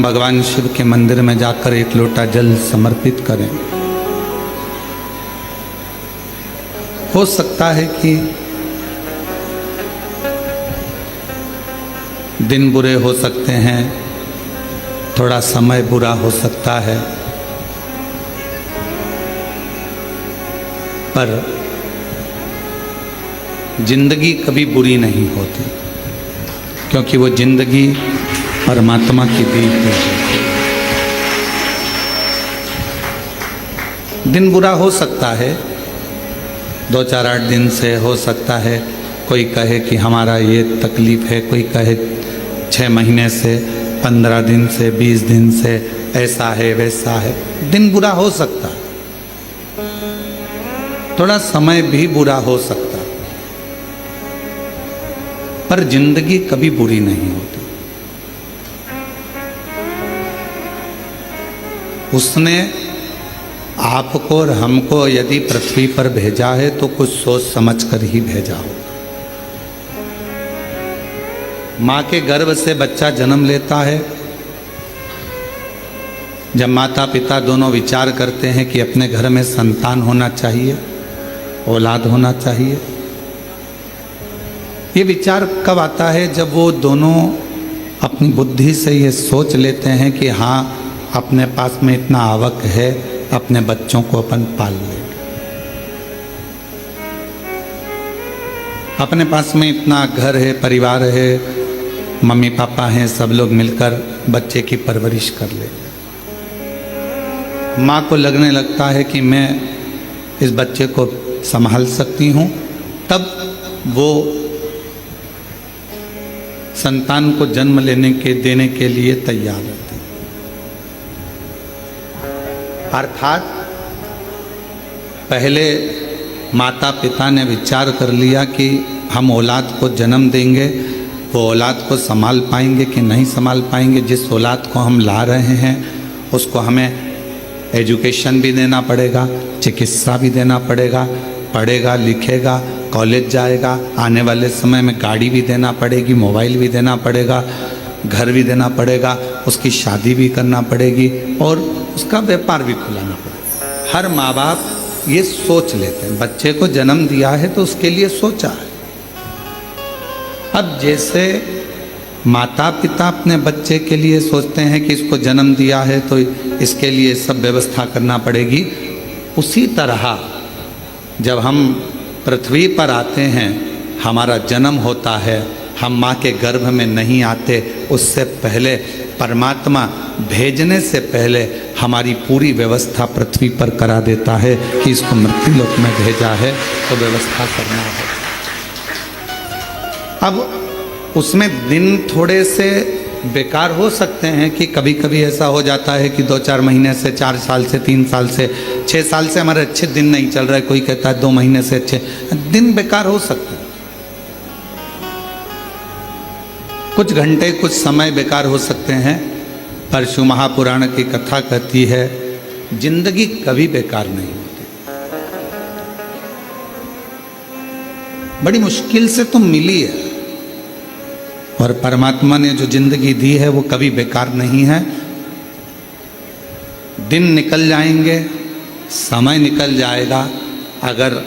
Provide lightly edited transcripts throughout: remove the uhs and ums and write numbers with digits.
भगवान शिव के मंदिर में जाकर एक लोटा जल समर्पित करें। हो सकता है कि दिन बुरे हो सकते हैं, थोड़ा समय बुरा हो सकता है, पर जिंदगी कभी बुरी नहीं होती, क्योंकि वो जिंदगी परमात्मा की दी हुई है। दिन बुरा हो सकता है, 2-4-8 दिन से हो सकता है, कोई कहे कि हमारा ये तकलीफ है, कोई कहे 6 महीने से, 15 दिन से, 20 दिन से, ऐसा है वैसा है। दिन बुरा हो सकता है, थोड़ा समय भी बुरा हो सकता है, पर जिंदगी कभी बुरी नहीं होती। उसने आपको और हमको यदि पृथ्वी पर भेजा है तो कुछ सोच समझ कर ही भेजा हो। माँ के गर्भ से बच्चा जन्म लेता है। जब माता पिता दोनों विचार करते हैं कि अपने घर में संतान होना चाहिए, औलाद होना चाहिए, ये विचार कब आता है? जब वो दोनों अपनी बुद्धि से ये सोच लेते हैं कि हाँ, अपने पास में इतना आवक है, अपने बच्चों को अपन पाल लेंगे, अपने पास में इतना घर है, परिवार है, मम्मी पापा हैं, सब लोग मिलकर बच्चे की परवरिश कर लेंगे। माँ को लगने लगता है कि मैं इस बच्चे को संभाल सकती हूँ, तब वो संतान को जन्म देने के लिए तैयार रहती है। अर्थात पहले माता पिता ने विचार कर लिया कि हम औलाद को जन्म देंगे, वो औलाद को संभाल पाएंगे कि नहीं संभाल पाएंगे। जिस औलाद को हम ला रहे हैं उसको हमें एजुकेशन भी देना पड़ेगा, चिकित्सा भी देना पड़ेगा, पढ़ेगा लिखेगा, कॉलेज जाएगा, आने वाले समय में गाड़ी भी देना पड़ेगी, मोबाइल भी देना पड़ेगा, घर भी देना पड़ेगा, उसकी शादी भी करना पड़ेगी और उसका व्यापार भी खुलाना पड़ेगा। हर माँ बाप ये सोच लेते हैं, बच्चे को जन्म दिया है तो उसके लिए सोचा है। अब जैसे माता पिता अपने बच्चे के लिए सोचते हैं कि इसको जन्म दिया है तो इसके लिए सब व्यवस्था करना पड़ेगी, उसी तरह जब हम पृथ्वी पर आते हैं, हमारा जन्म होता है, हम माँ के गर्भ में नहीं आते, उससे पहले परमात्मा भेजने से पहले हमारी पूरी व्यवस्था पृथ्वी पर करा देता है कि इसको मृत्युलोक में भेजा है तो व्यवस्था करना है। अब उसमें दिन थोड़े से बेकार हो सकते हैं कि कभी कभी ऐसा हो जाता है कि 2-4 महीने से, 4 साल से, 3 साल से, 6 साल से हमारे अच्छे दिन नहीं चल रहे। कोई कहता है 2 महीने से अच्छे दिन बेकार हो सकते हैं, कुछ घंटे कुछ समय बेकार हो सकते हैं, पर शिव महापुराण की कथा कहती है जिंदगी कभी बेकार नहीं होती। बड़ी मुश्किल से तो मिली है और परमात्मा ने जो जिंदगी दी है वो कभी बेकार नहीं है। दिन निकल जाएंगे, समय निकल जाएगा, अगर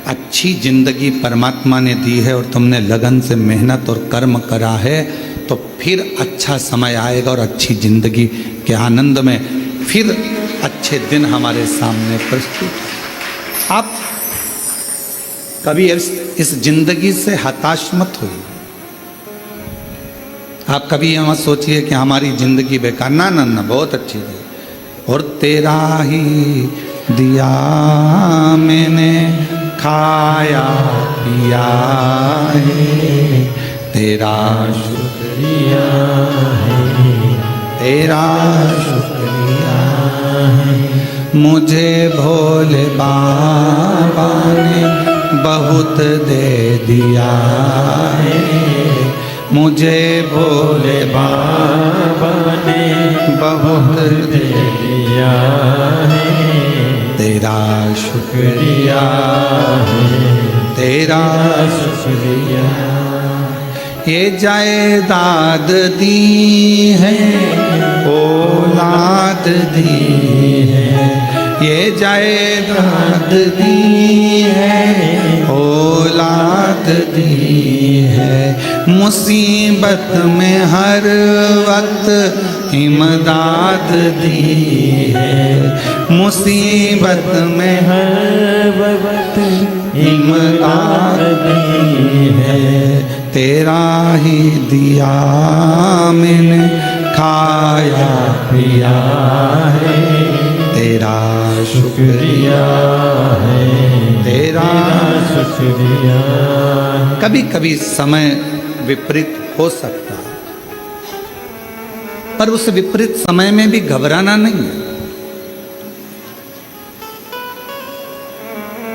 अच्छी जिंदगी परमात्मा ने दी है और तुमने लगन से मेहनत और कर्म करा है तो फिर अच्छा समय आएगा और अच्छी जिंदगी के आनंद में फिर अच्छे दिन हमारे सामने प्रस्तुत। आप कभी इस जिंदगी से हताश मत होइए। आप कभी ये मत सोचिए कि हमारी जिंदगी बेकार, ना ना ना, बहुत अच्छी है। और तेरा ही दिया मैंने खाया पिया है, तेरा शुक्रिया है, तेरा शुक्रिया है। मुझे भोले बाबा ने बहुत दे दिया है, मुझे भोले बाबा ने बहुत दे दिया है, तेरा शुक्रिया है, तेरा शुक्रिया। ये जायदाद दी है, औलाद दी है, ये जायदाद दी है, औलाद दी है। मुसीबत में हर वक्त इमदाद दी है, मुसीबत में हर वक्त इमदाद दी है। तेरा ही दिया मैंने खाया पिया है, तेरा शुक्रिया है, तेरा शुक्रिया। कभी कभी समय विपरीत हो सकता है, पर उस विपरीत समय में भी घबराना नहीं है।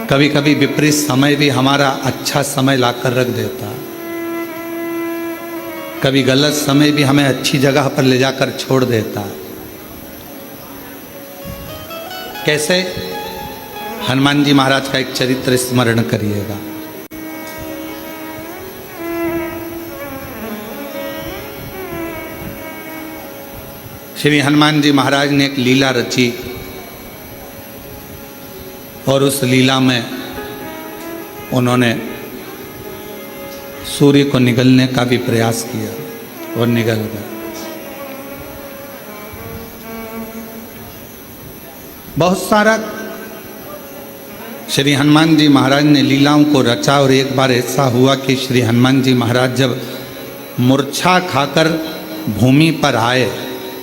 कभी कभी विपरीत समय भी हमारा अच्छा समय लाकर रख देता है, कभी गलत समय भी हमें अच्छी जगह पर ले जाकर छोड़ देता है। कैसे? हनुमान जी महाराज का एक चरित्र स्मरण करिएगा। श्री हनुमान जी महाराज ने एक लीला रची और उस लीला में उन्होंने सूर्य को निगलने का भी प्रयास किया और निगल गया। बहुत सारा श्री हनुमान जी महाराज ने लीलाओं को रचा और एक बार ऐसा हुआ कि श्री हनुमान जी महाराज जब मूर्छा खाकर भूमि पर आए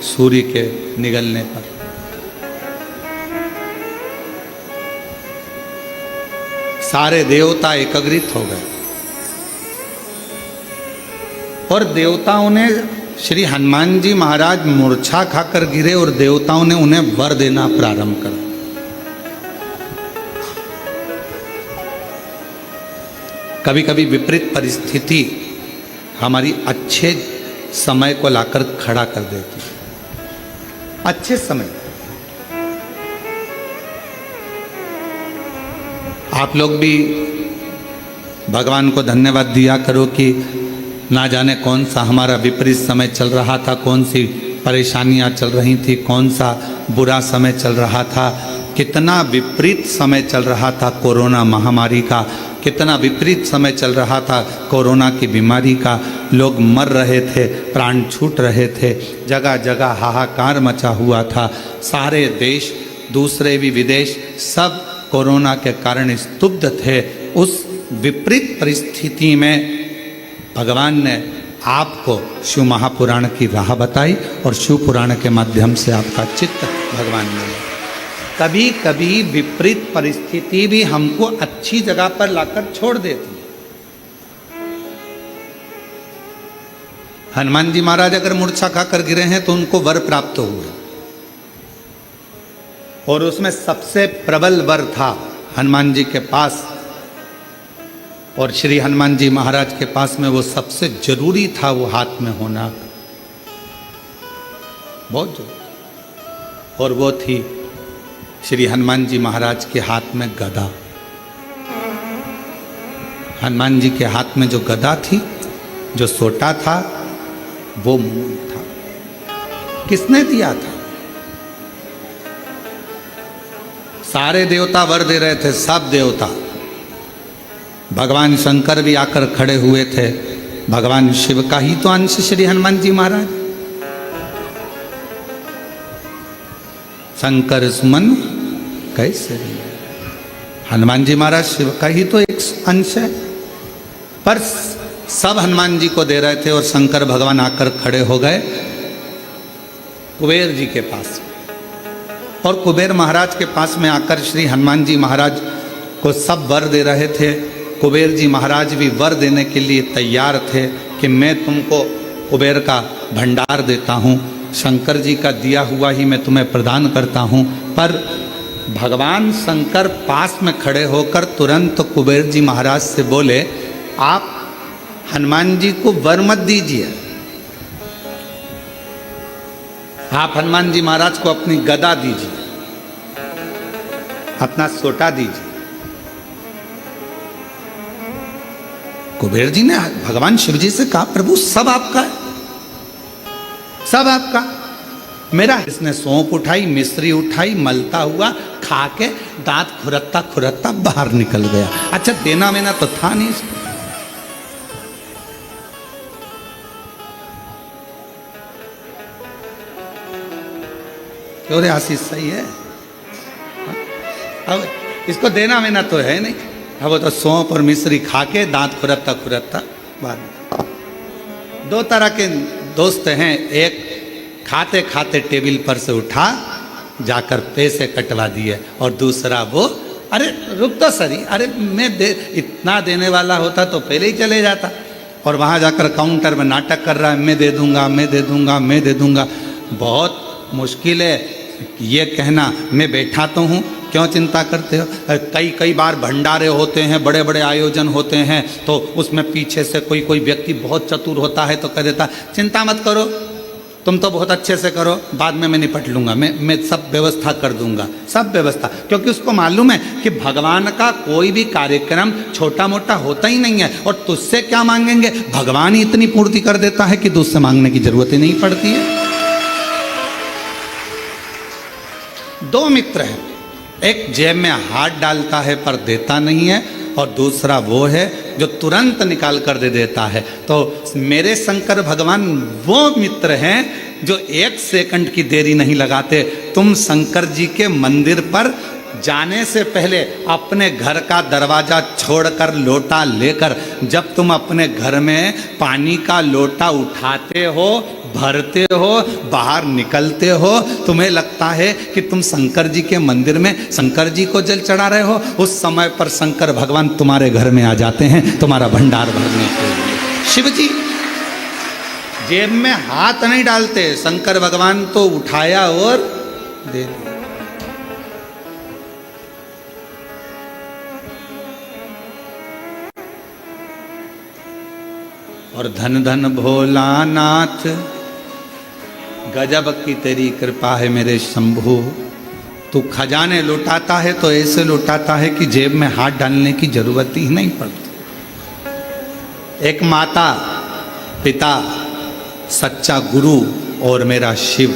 सूर्य के निगलने पर, सारे देवता एकत्रित हो गए और देवताओं ने श्री हनुमान जी महाराज मूर्छा खाकर गिरे और देवताओं ने उन्हें वर देना प्रारंभ करा। कभी कभी विपरीत परिस्थिति हमारी अच्छे समय को लाकर खड़ा कर देती है। अच्छे समय आप लोग भी भगवान को धन्यवाद दिया करो कि ना जाने कौन सा हमारा विपरीत समय चल रहा था, कौन सी परेशानियां चल रही थी, कौन सा बुरा समय चल रहा था, कितना विपरीत समय चल रहा था कोरोना महामारी का, कितना विपरीत समय चल रहा था कोरोना की बीमारी का। लोग मर रहे थे, प्राण छूट रहे थे, जगह जगह हाहाकार मचा हुआ था। सारे देश, दूसरे भी विदेश, सब कोरोना के कारण स्तब्ध थे। उस विपरीत परिस्थिति में भगवान ने आपको शिव महापुराण की राह बताई और शिव पुराण के माध्यम से आपका चित्त भगवान ने। कभी कभी विपरीत परिस्थिति भी हमको अच्छी जगह पर लाकर छोड़ देती है। हनुमान जी महाराज अगर मूर्छा खाकर गिरे हैं तो उनको वर प्राप्त हुए और उसमें सबसे प्रबल वर था हनुमान जी के पास, और श्री हनुमान जी महाराज के पास में वो सबसे जरूरी था, वो हाथ में होना बहुत जरूरी। और वो थी श्री हनुमान जी महाराज के हाथ में गदा। हनुमान जी के हाथ में जो गदा थी, जो सोटा था, वो मूल था। किसने दिया था? सारे देवता वर दे रहे थे, सब देवता। भगवान शंकर भी आकर खड़े हुए थे। भगवान शिव का ही तो अंश श्री हनुमान जी महाराज। शंकर सुमन कैसे? हनुमान जी महाराज शिव का ही तो एक अंश है, पर सब हनुमान जी को दे रहे थे और शंकर भगवान आकर खड़े हो गए कुबेर जी के पास, और कुबेर महाराज के पास में आकर श्री हनुमान जी महाराज को सब वर दे रहे थे। कुबेर जी महाराज भी वर देने के लिए तैयार थे कि मैं तुमको कुबेर का भंडार देता हूँ, शंकर जी का दिया हुआ ही मैं तुम्हें प्रदान करता हूँ। पर भगवान शंकर पास में खड़े होकर तुरंत कुबेर जी महाराज से बोले, आप हनुमान जी को वर मत दीजिए, आप हनुमान जी महाराज को अपनी गदा दीजिए, अपना सोटा दीजिए। कुबेर जी ने भगवान शिव जी से कहा, प्रभु सब आपका है, सब आपका। मेरा इसने सौंफ उठाई, मिश्री उठाई, मलता हुआ खा के दांत खुरकता खुरकता बाहर निकल गया। अच्छा देना मेना तो था नहीं इसको। क्यों रे आशीष, सही है? अब इसको देना मेना तो है नहीं। अब वो तो सौंफ और मिश्री खा के दांत खुरकता खुरकता बाहर। दो तरह के दोस्त हैं, एक खाते खाते टेबल पर से उठा जाकर पैसे कटवा दिए, और दूसरा वो अरे रुक तो सही, अरे मैं इतना देने वाला होता तो पहले ही चले जाता, और वहाँ जाकर काउंटर में नाटक कर रहा है, मैं दे दूंगा, मैं दे दूंगा, मैं दे दूंगा। बहुत मुश्किल है ये कहना, मैं बैठा तो हूँ, क्यों चिंता करते हो? कई बार भंडारे होते हैं, बड़े बड़े आयोजन होते हैं, तो उसमें पीछे से कोई व्यक्ति बहुत चतुर होता है तो कह देता, चिंता मत करो, तुम तो बहुत अच्छे से करो, बाद में मैं निपट लूँगा, मैं सब व्यवस्था कर दूंगा, सब व्यवस्था। क्योंकि उसको मालूम है कि भगवान का कोई भी कार्यक्रम छोटा मोटा होता ही नहीं है, और तुझसे क्या मांगेंगे, भगवान ही इतनी पूर्ति कर देता है कि तुझसे मांगने की जरूरत ही नहीं पड़ती है। दो मित्र हैं, एक जेब में हाथ डालता है पर देता नहीं है, और दूसरा वो है जो तुरंत निकाल कर दे देता है। तो मेरे शंकर भगवान वो मित्र हैं जो एक सेकंड की देरी नहीं लगाते। तुम शंकर जी के मंदिर पर जाने से पहले अपने घर का दरवाजा छोड़कर लोटा लेकर, जब तुम अपने घर में पानी का लोटा उठाते हो, भरते हो, बाहर निकलते हो, तुम्हें लगता है कि तुम शंकर जी के मंदिर में शंकर जी को जल चढ़ा रहे हो, उस समय पर शंकर भगवान तुम्हारे घर में आ जाते हैं तुम्हारा भंडार भरने के लिए। शिव जी जेब में हाथ नहीं डालते, शंकर भगवान तो उठाया और दे दिया। और धन धन भोलानाथ, गजब की तेरी कृपा है मेरे शंभू। तू खजाने लुटाता है तो ऐसे लुटाता है कि जेब में हाथ डालने की जरूरत ही नहीं पड़ती। एक माता, पिता, सच्चा गुरु और मेरा शिव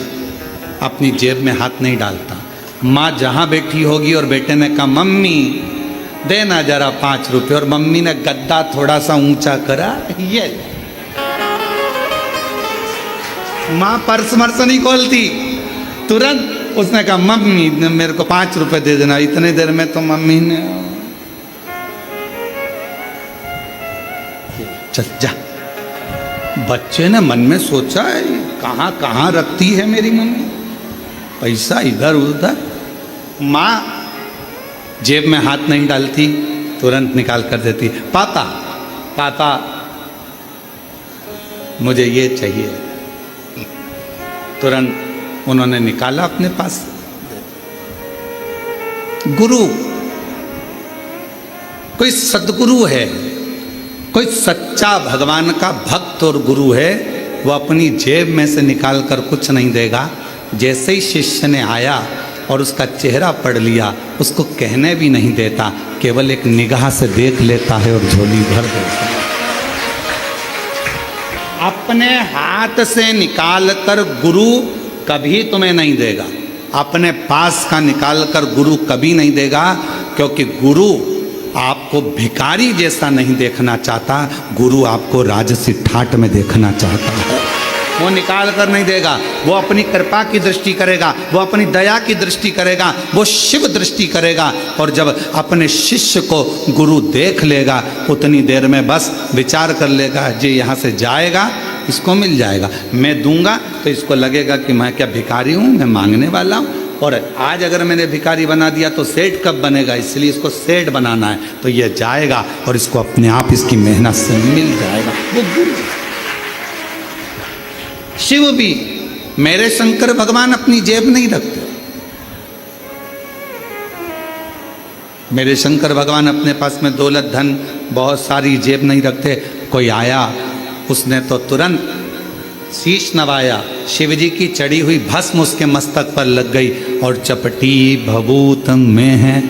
अपनी जेब में हाथ नहीं डालता। माँ जहाँ बैठी होगी और बेटे ने कहा मम्मी देना जरा 5 रुपये, और मम्मी ने गद्दा थोड़ा सा ऊंचा करा, ये माँ पर्स मर्स नहीं खोलती, तुरंत उसने कहा मम्मी मेरे को 5 रुपये दे देना। इतने देर में तो मम्मी ने चल जा। बच्चे ने मन में सोचा है कहाँ कहाँ रखती है मेरी मम्मी पैसा, इधर उधर। माँ जेब में हाथ नहीं डालती, तुरंत निकाल कर देती, पापा पापा मुझे ये चाहिए। तुरंत उन्होंने निकाला अपने पास। गुरु, कोई सद्गुरु है, कोई सच्चा भगवान का भक्त और गुरु है, वो अपनी जेब में से निकाल कर कुछ नहीं देगा। जैसे ही शिष्य ने आया और उसका चेहरा पढ़ लिया, उसको कहने भी नहीं देता, केवल एक निगाह से देख लेता है और झोली भर देता है। अपने हाथ से निकाल कर गुरु कभी तुम्हें नहीं देगा, अपने पास का निकाल कर गुरु कभी नहीं देगा, क्योंकि गुरु आपको भिखारी जैसा नहीं देखना चाहता, गुरु आपको राजसी ठाट में देखना चाहता है। वो निकाल कर नहीं देगा, वो अपनी कृपा की दृष्टि करेगा, वो अपनी दया की दृष्टि करेगा, वो शिव दृष्टि करेगा। और जब अपने शिष्य को गुरु देख लेगा, उतनी देर में बस विचार कर लेगा जी यहाँ से जाएगा, इसको मिल जाएगा, मैं दूंगा तो इसको लगेगा कि मैं क्या भिखारी हूँ, मैं मांगने वाला हूँ। और आज अगर मैंने भिखारी बना दिया तो सेठ कब बनेगा, इसलिए इसको सेठ बनाना है, तो ये जाएगा और इसको अपने आप इसकी मेहनत से मिल जाएगा। वो गुरु। शिव भी, मेरे शंकर भगवान अपनी जेब नहीं रखते। मेरे शंकर भगवान अपने पास में दौलत धन बहुत सारी जेब नहीं रखते। कोई आया, उसने तो तुरंत शीश नवाया, शिव जी की चढ़ी हुई भस्म उसके मस्तक पर लग गई, और चपटी भभूत में है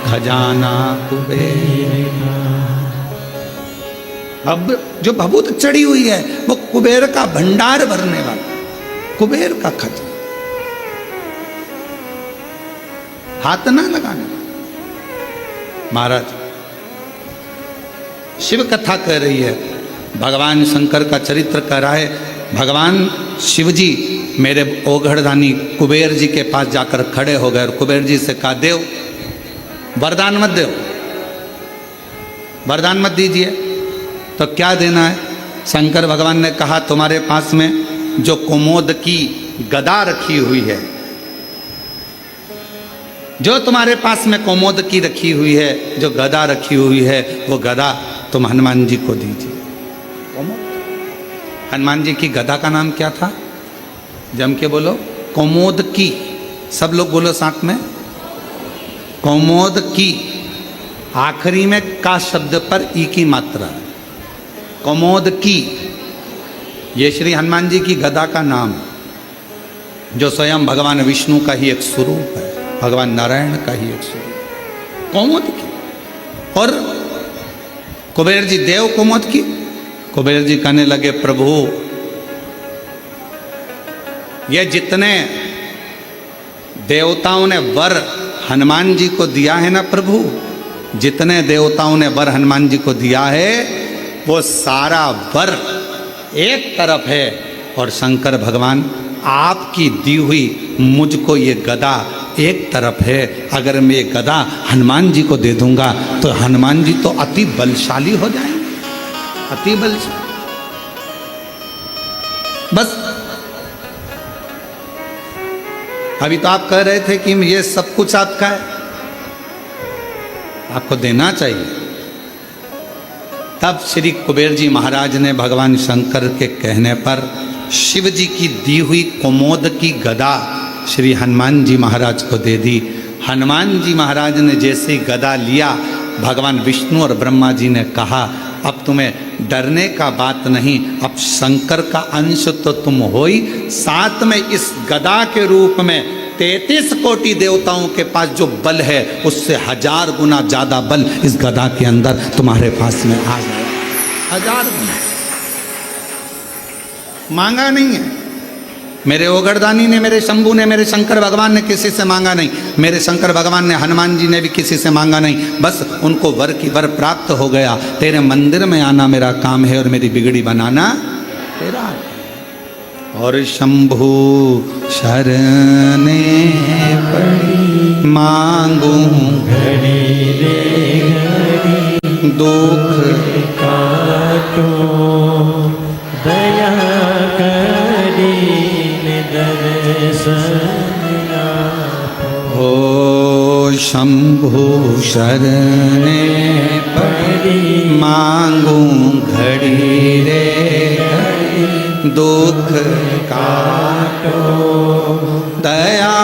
खजाना कुबेर। अब जो भभूत चढ़ी हुई है वो कुबेर का भंडार भरने वाला, कुबेर का खजाना, हाथ ना लगाने वाला। महाराज शिव कथा कह रही है, भगवान शंकर का चरित्र कह रहा है। भगवान शिव जी मेरे ओघड़दानी कुबेर जी के पास जाकर खड़े हो गए और कुबेर जी से कहा, देव वरदान मत दो, वरदान मत दीजिए। तो क्या देना है? शंकर भगवान ने कहा, तुम्हारे पास में जो कुमोद की गदा रखी हुई है, जो तुम्हारे पास में कुमोद की रखी हुई है, जो गदा रखी हुई है, वो गदा तुम हनुमान जी को दीजिए। हनुमान जी की गदा का नाम क्या था? जम के बोलो, कुमोद की। सब लोग बोलो साथ में, कुमोद की। आखिरी में का शब्द पर ई की मात्रा है, कुमोद की। ये श्री हनुमान जी की गदा का नाम, जो स्वयं भगवान विष्णु का ही एक स्वरूप है, भगवान नारायण का ही एक स्वरूप, कुमोद की। और कुबेर जी देव कुमोद की। कुबेर जी कहने लगे, प्रभु ये जितने देवताओं ने वर हनुमान जी को दिया है ना प्रभु, जितने देवताओं ने वर हनुमान जी को दिया है, वो सारा वर एक तरफ है और शंकर भगवान आपकी दी हुई मुझको ये गदा एक तरफ है। अगर मैं ये गदा हनुमान जी को दे दूंगा तो हनुमान जी तो अति बलशाली हो जाएंगे, अति बलशाली। बस अभी तो आप कह रहे थे कि ये सब कुछ आपका है, आपको देना चाहिए। तब श्री कुबेर जी महाराज ने भगवान शंकर के कहने पर शिव जी की दी हुई कुमोद की गदा श्री हनुमान जी महाराज को दे दी। हनुमान जी महाराज ने जैसे ही गदा लिया, भगवान विष्णु और ब्रह्मा जी ने कहा, अब तुम्हें डरने का बात नहीं, अब शंकर का अंश तो तुम हो ही, साथ में इस गदा के रूप में 33 कोटि देवताओं के पास जो बल है उससे 1000 गुना ज्यादा बल इस गदा के अंदर तुम्हारे पास में आ गया। 1000 गुना मांगा नहीं है। मेरे ओगरदानी ने, मेरे शंभू ने, मेरे शंकर भगवान ने किसी से मांगा नहीं। मेरे शंकर भगवान ने, हनुमान जी ने भी किसी से मांगा नहीं। बस उनको वर की वर प्राप्त हो गया। तेरे मंदिर में आना मेरा काम है और मेरी बिगड़ी बनाना तेरा। और शंभू शरणे पड़ी मांगू घड़ी रे घड़ी, दुख काटो दया करी हो। शंभु शरणे पड़ी मांगू घड़ी रे घड़ी, दुख काटो दया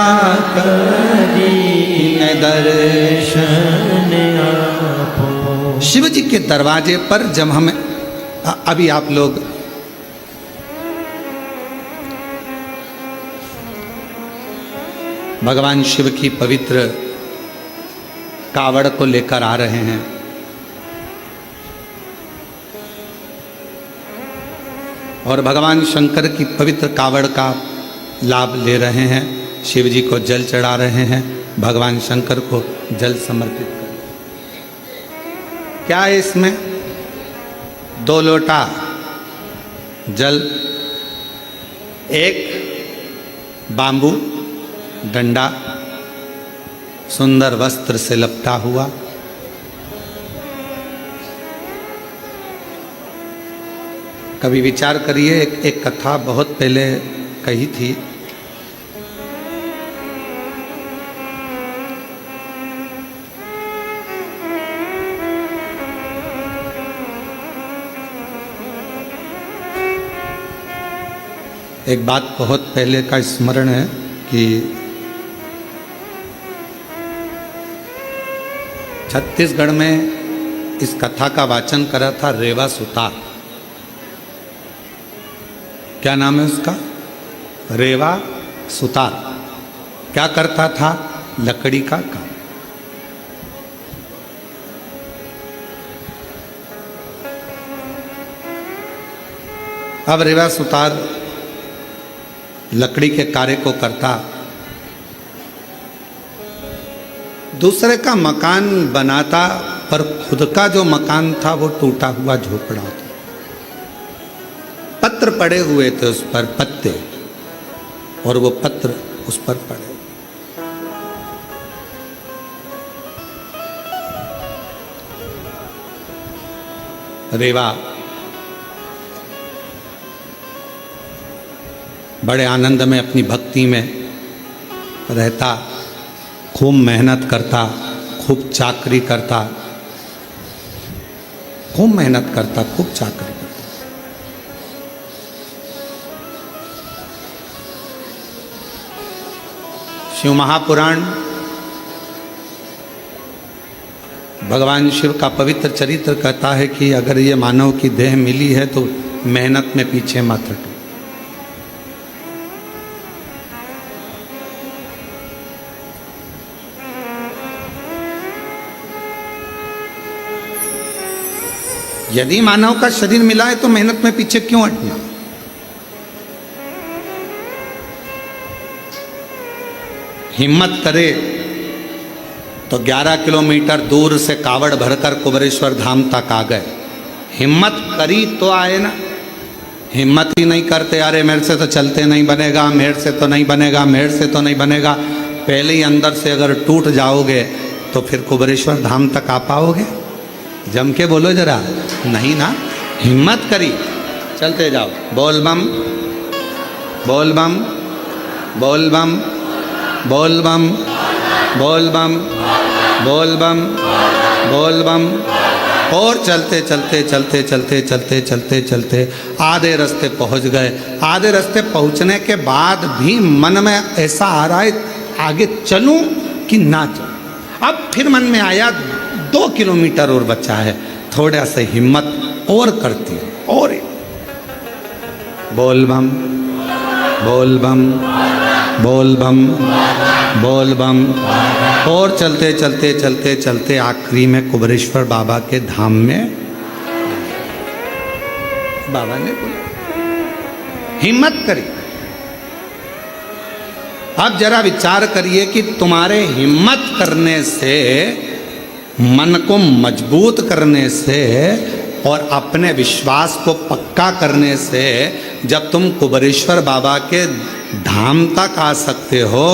करी दर्शन आपो। शिव जी के दरवाजे पर जब हमें, अभी आप लोग भगवान शिव की पवित्र कावड़ को लेकर आ रहे हैं। और भगवान शंकर की पवित्र कावड़ का लाभ ले रहे हैं। शिव जी को जल चढ़ा रहे हैं, भगवान शंकर को जल समर्पित कर। क्या है इसमें? 2 लोटा जल, एक बांबू डंडा सुंदर वस्त्र से लपटा हुआ, कभी विचार करिए। एक कथा बहुत पहले कही थी। एक बात बहुत पहले का स्मरण है कि छत्तीसगढ़ में इस कथा का वाचन करा था रेवा सुतार। क्या नाम है उसका? रेवा सुतार। क्या करता था? लकड़ी का काम। अब रेवा सुतार लकड़ी के कार्य को करता, दूसरे का मकान बनाता, पर खुद का जो मकान था वो टूटा हुआ झोपड़ा था। पत्र पड़े हुए थे उस पर, पत्ते, और वो पत्र उस पर पड़े। रेवा बड़े आनंद में अपनी भक्ति में रहता, खूब मेहनत करता, खूब चाकरी करता, खूब मेहनत करता, खूब चाकरी करता। शिव महापुराण भगवान शिव का पवित्र चरित्र कहता है कि अगर ये मानव की देह मिली है तो मेहनत में पीछे मत हटो। यदि मानव का शरीर मिला है तो मेहनत में पीछे क्यों हटना। हिम्मत करे तो 11 किलोमीटर दूर से कावड़ भरकर कुबेरेश्वर धाम तक आ गए। हिम्मत करी तो आए ना, हिम्मत ही नहीं करते, अरे मेरे से तो चलते नहीं बनेगा, मेरे से तो नहीं बनेगा, मेरे से तो नहीं बनेगा। पहले ही अंदर से अगर टूट जाओगे तो फिर कुबेरेश्वर धाम तक आ पाओगे? जम के बोलो जरा, नहीं ना। हिम्मत करी, चलते जाओ। बोल बम, बोल बम, बोल बम, बोल बम, बोल बम, बोल बम, बोल बम। और चलते चलते चलते चलते चलते चलते चलते आधे रास्ते पहुंच गए। आधे रास्ते पहुंचने के बाद भी मन में ऐसा आ रहा है आगे चलूं कि ना चलूं। अब फिर मन में आया 2 किलोमीटर और बचा है, थोड़ा सा हिम्मत और करती है। और बोल बम, बोल बम, बोल बम, बोल बम। और चलते चलते चलते चलते आखिरी में कुबेरेश्वर बाबा के धाम में बाबा ने बोला हिम्मत करी। अब जरा विचार करिए कि तुम्हारे हिम्मत करने से, मन को मजबूत करने से और अपने विश्वास को पक्का करने से जब तुम कुबेरेश्वर बाबा के धाम तक आ सकते हो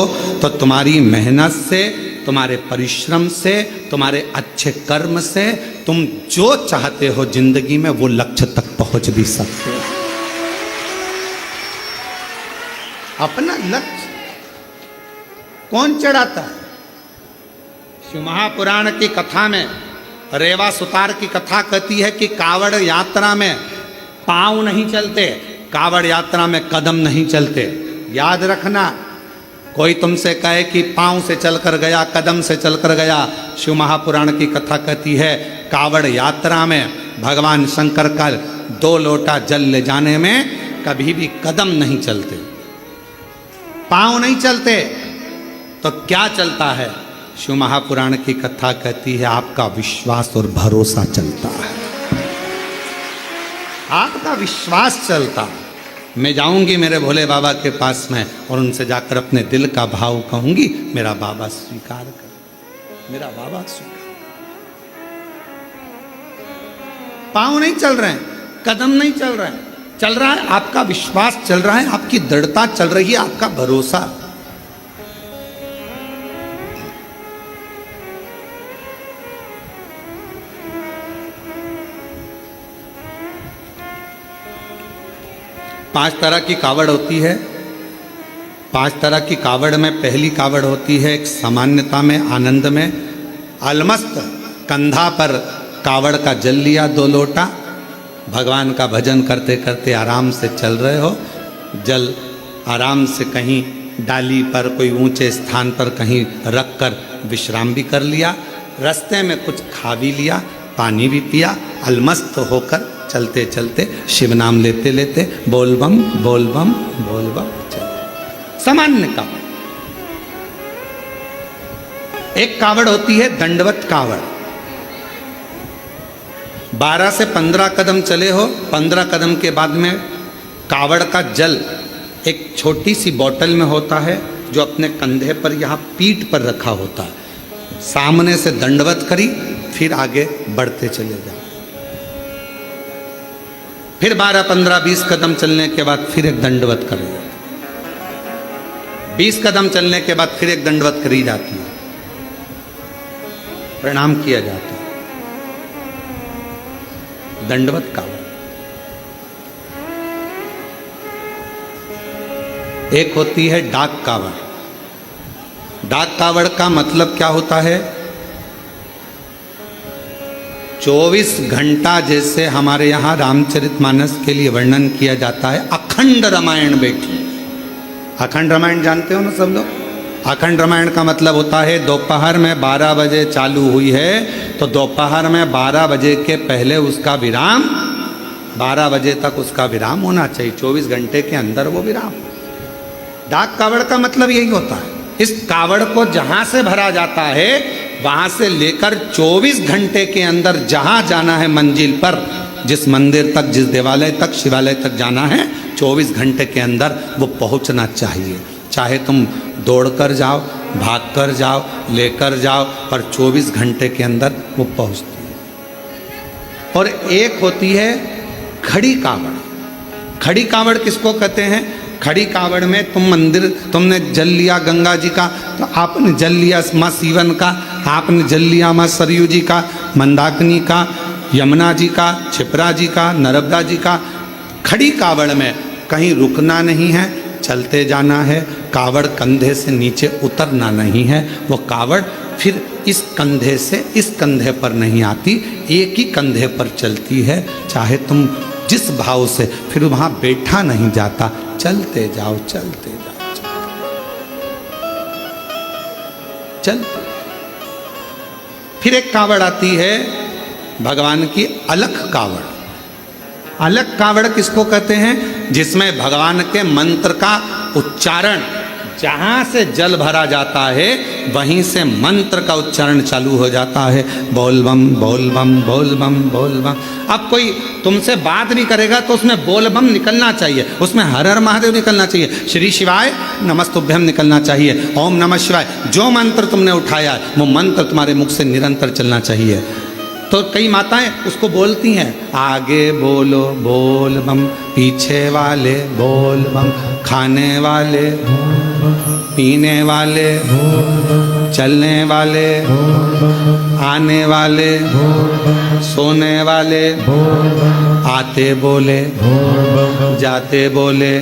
तो तुम्हारी मेहनत से, तुम्हारे परिश्रम से, तुम्हारे अच्छे कर्म से तुम जो चाहते हो जिंदगी में वो लक्ष्य तक पहुंच भी सकते हो। अपना लक्ष्य कौन चढ़ाता है? शिव महापुराण की कथा में रेवा सुतार की कथा कहती है कि कावड़ यात्रा में पांव नहीं चलते, कावड़ यात्रा में कदम नहीं चलते। याद रखना, कोई तुमसे कहे कि पांव से चलकर गया, कदम से चलकर गया, शिव महापुराण की कथा कहती है कावड़ यात्रा में भगवान शंकर का 2 लोटा जल ले जाने में कभी भी कदम नहीं चलते, पांव नहीं चलते। तो क्या चलता है? शिव महापुराण की कथा कहती है आपका विश्वास और भरोसा चलता है, आपका विश्वास चलता। मैं जाऊंगी मेरे भोले बाबा के पास में और उनसे जाकर अपने दिल का भाव कहूंगी, मेरा बाबा स्वीकार कर, मेरा बाबा स्वीकार। पांव नहीं चल रहे हैं, कदम नहीं चल रहे हैं, चल रहा है आपका विश्वास, चल रहा है आपकी दृढ़ता, चल रही है आपका भरोसा। पांच तरह की कावड़ होती है। 5 तरह की कावड़ में पहली कावड़ होती है एक सामान्यता में, आनंद में, अलमस्त, कंधा पर कावड़ का जल लिया 2 लोटा, भगवान का भजन करते करते आराम से चल रहे हो, जल आराम से कहीं डाली पर, कोई ऊंचे स्थान पर कहीं रख कर विश्राम भी कर लिया, रास्ते में कुछ खा भी लिया, पानी भी पिया, अलमस्त होकर चलते चलते शिव नाम लेते लेते बोल बम, बोल बम, बोल बम चलते। सामान्य कावड़। एक कावड़ होती है दंडवत कावड़। 12 से 15 कदम चले हो, 15 कदम के बाद में कावड़ का जल एक छोटी सी बोतल में होता है, जो अपने कंधे पर यहाँ पीठ पर रखा होता है। सामने से दंडवत करी, फिर आगे बढ़ते चले जाओ। फिर 12, 15, 20 कदम चलने के बाद फिर एक दंडवत करी जाती है। 20 कदम चलने के बाद फिर एक दंडवत करी जाती है, प्रणाम किया जाता है। दंडवत कावड़। एक होती है डाक कावड़। डाक कावड़ का मतलब क्या होता है? 24 घंटा जैसे हमारे यहाँ रामचरितमानस के लिए वर्णन किया जाता है, अखंड रामायण बैठी। अखंड रामायण जानते हो ना सब लोग? अखंड रामायण का मतलब होता है दोपहर में 12 बजे चालू हुई है तो दोपहर में 12 बजे के पहले उसका विराम, 12 बजे तक उसका विराम होना चाहिए। 24 घंटे के अंदर वो विराम। डाक कावड़ का मतलब यही होता है। इस कावड़ को जहां से भरा जाता है, वहां से लेकर 24 घंटे के अंदर जहां जाना है मंजिल पर, जिस मंदिर तक, जिस देवालय तक, शिवालय तक जाना है, 24 घंटे के अंदर वो पहुंचना चाहिए। चाहे तुम दौड़कर जाओ, भागकर जाओ, लेकर जाओ, पर 24 घंटे के अंदर वो पहुंचती है। और एक होती है खड़ी कावड़। खड़ी कावड़ किसको कहते हैं? खड़ी कावड़ में तुम मंदिर, तुमने जल लिया गंगा जी का, तो आपने जल लिया माँ सीवन का, आपने जल लिया माँ सरयू जी का, मंदाकिनी का, यमुना जी का, क्षिप्रा जी का, नर्मदा जी का। खड़ी कावड़ में कहीं रुकना नहीं है, चलते जाना है। कावड़ कंधे से नीचे उतरना नहीं है। वो कावड़ फिर इस कंधे से इस कंधे पर नहीं आती, एक ही कंधे पर चलती है। चाहे तुम जिस भाव से, फिर वहाँ बैठा नहीं जाता, चलते जाओ, चलते जाओ, चलते। फिर एक कावड़ आती है भगवान की अलख कावड़। अलख कावड़ किसको कहते हैं? जिसमें भगवान के मंत्र का उच्चारण, जहाँ से जल भरा जाता है वहीं से मंत्र का उच्चारण चालू हो जाता है। बोल बम, बोल बम, बोल बम, बोल बम। अब कोई तुमसे बात नहीं करेगा तो उसमें बोल बम निकलना चाहिए, उसमें हर हर महादेव निकलना चाहिए, श्री शिवाय नमस्तुभ्यम निकलना चाहिए, ओम नमः शिवाय। जो मंत्र तुमने उठाया वो मंत्र तुम्हारे मुख से निरंतर चलना चाहिए। तो कई माताएं उसको बोलती हैं, आगे बोलो बोल बम, पीछे वाले बोल बम, खाने वाले, पीने वाले, चलने वाले, आने वाले, सोने वाले, आते बोले, जाते बोले।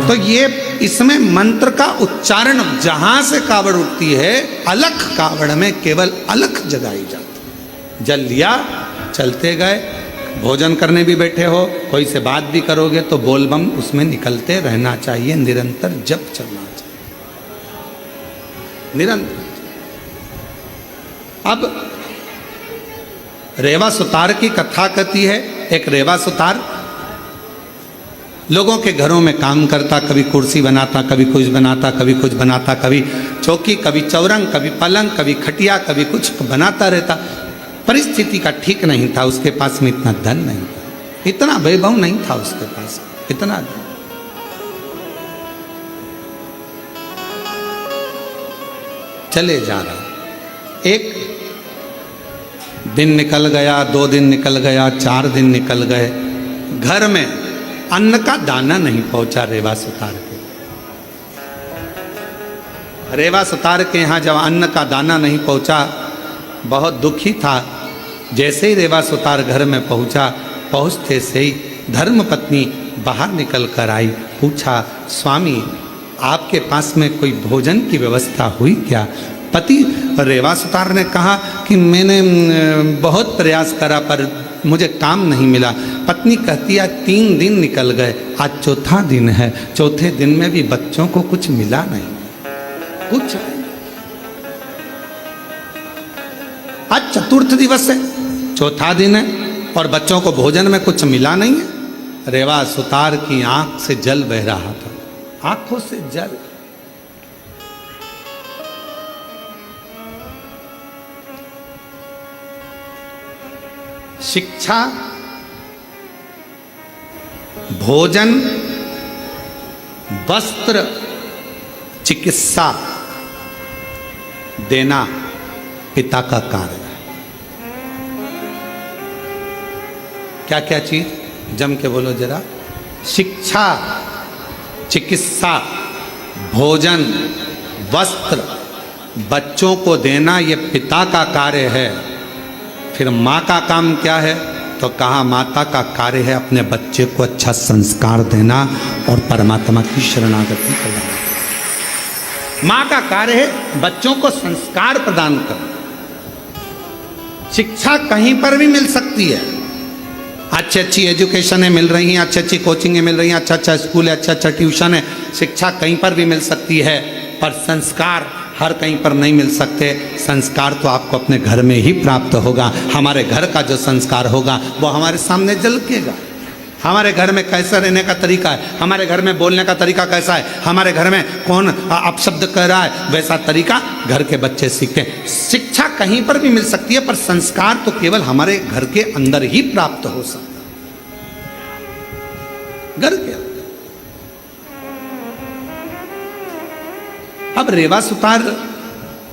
तो ये इसमें मंत्र का उच्चारण जहां से कावड़ उठती है, अलख कावड़ में केवल अलख जगाई जाती। जल लिया, चलते गए, भोजन करने भी बैठे हो, कोई से बात भी करोगे तो बोल बम उसमें निकलते रहना चाहिए, निरंतर जप चलना चाहिए, निरंतर। अब रेवा सुतार की कथा कहती है। एक रेवा सुतार लोगों के घरों में काम करता, कभी कुर्सी बनाता, कभी कुछ बनाता, कभी कुछ बनाता, कभी चौकी, कभी चौरंग, कभी पलंग, कभी खटिया, कभी कुछ बनाता रहता। परिस्थिति का ठीक नहीं था, उसके पास में इतना धन नहीं था, इतना वैभव नहीं था उसके पास, इतना धन। चले जा रहा। एक दिन निकल गया, 2 दिन निकल गया, 4 दिन निकल गए, घर में अन्न का दाना नहीं पहुंचा रेवा सुतार के। रेवा सुतार के यहाँ जब अन्न का दाना नहीं पहुंचा, बहुत दुखी था। जैसे ही रेवा सुतार घर में पहुंचा, पहुंचते से ही धर्म पत्नी बाहर निकल कर आई। पूछा, स्वामी आपके पास में कोई भोजन की व्यवस्था हुई क्या? पति रेवा सुतार ने कहा कि मैंने बहुत प्रयास करा पर मुझे काम नहीं मिला। पत्नी कहती है 3 दिन निकल गए, आज चौथा दिन है, चौथे दिन में भी बच्चों को कुछ मिला नहीं, कुछ। आज चतुर्थ दिवस है, चौथा दिन है और बच्चों को भोजन में कुछ मिला नहीं है। रेवा सुतार की आंख से जल बह रहा था, आंखों से जल। शिक्षा, भोजन वस्त्र, चिकित्सा देना पिता का कार्य है। क्या क्या चीज जम के बोलो जरा। शिक्षा, चिकित्सा, भोजन, वस्त्र बच्चों को देना ये पिता का कार्य है। फिर माँ का काम क्या है? तो कहा माता का कार्य है अपने बच्चे को अच्छा संस्कार देना और परमात्मा की शरणागति करवाना। माँ का कार्य है बच्चों को संस्कार प्रदान करना। शिक्षा कहीं पर भी मिल सकती है, अच्छी अच्छी एजुकेशनें मिल रही हैं, अच्छी अच्छी कोचिंगें मिल रही हैं, अच्छा अच्छा स्कूल है, अच्छा अच्छा ट्यूशन है। शिक्षा कहीं पर भी मिल सकती है, पर संस्कार हर कहीं पर नहीं मिल सकते। संस्कार तो आपको अपने घर में ही प्राप्त होगा। हमारे घर का जो संस्कार होगा वो हमारे सामने झलकेगा। हमारे घर में कैसा रहने का तरीका है, हमारे घर में बोलने का तरीका कैसा है, हमारे घर में कौन अपशब्द कह रहा है, वैसा तरीका घर के बच्चे सीखते हैं। शिक्षा कहीं पर भी मिल सकती है, पर संस्कार तो केवल हमारे घर के अंदर ही प्राप्त हो सकता है, घर के अंदर। अब रेवा सुतार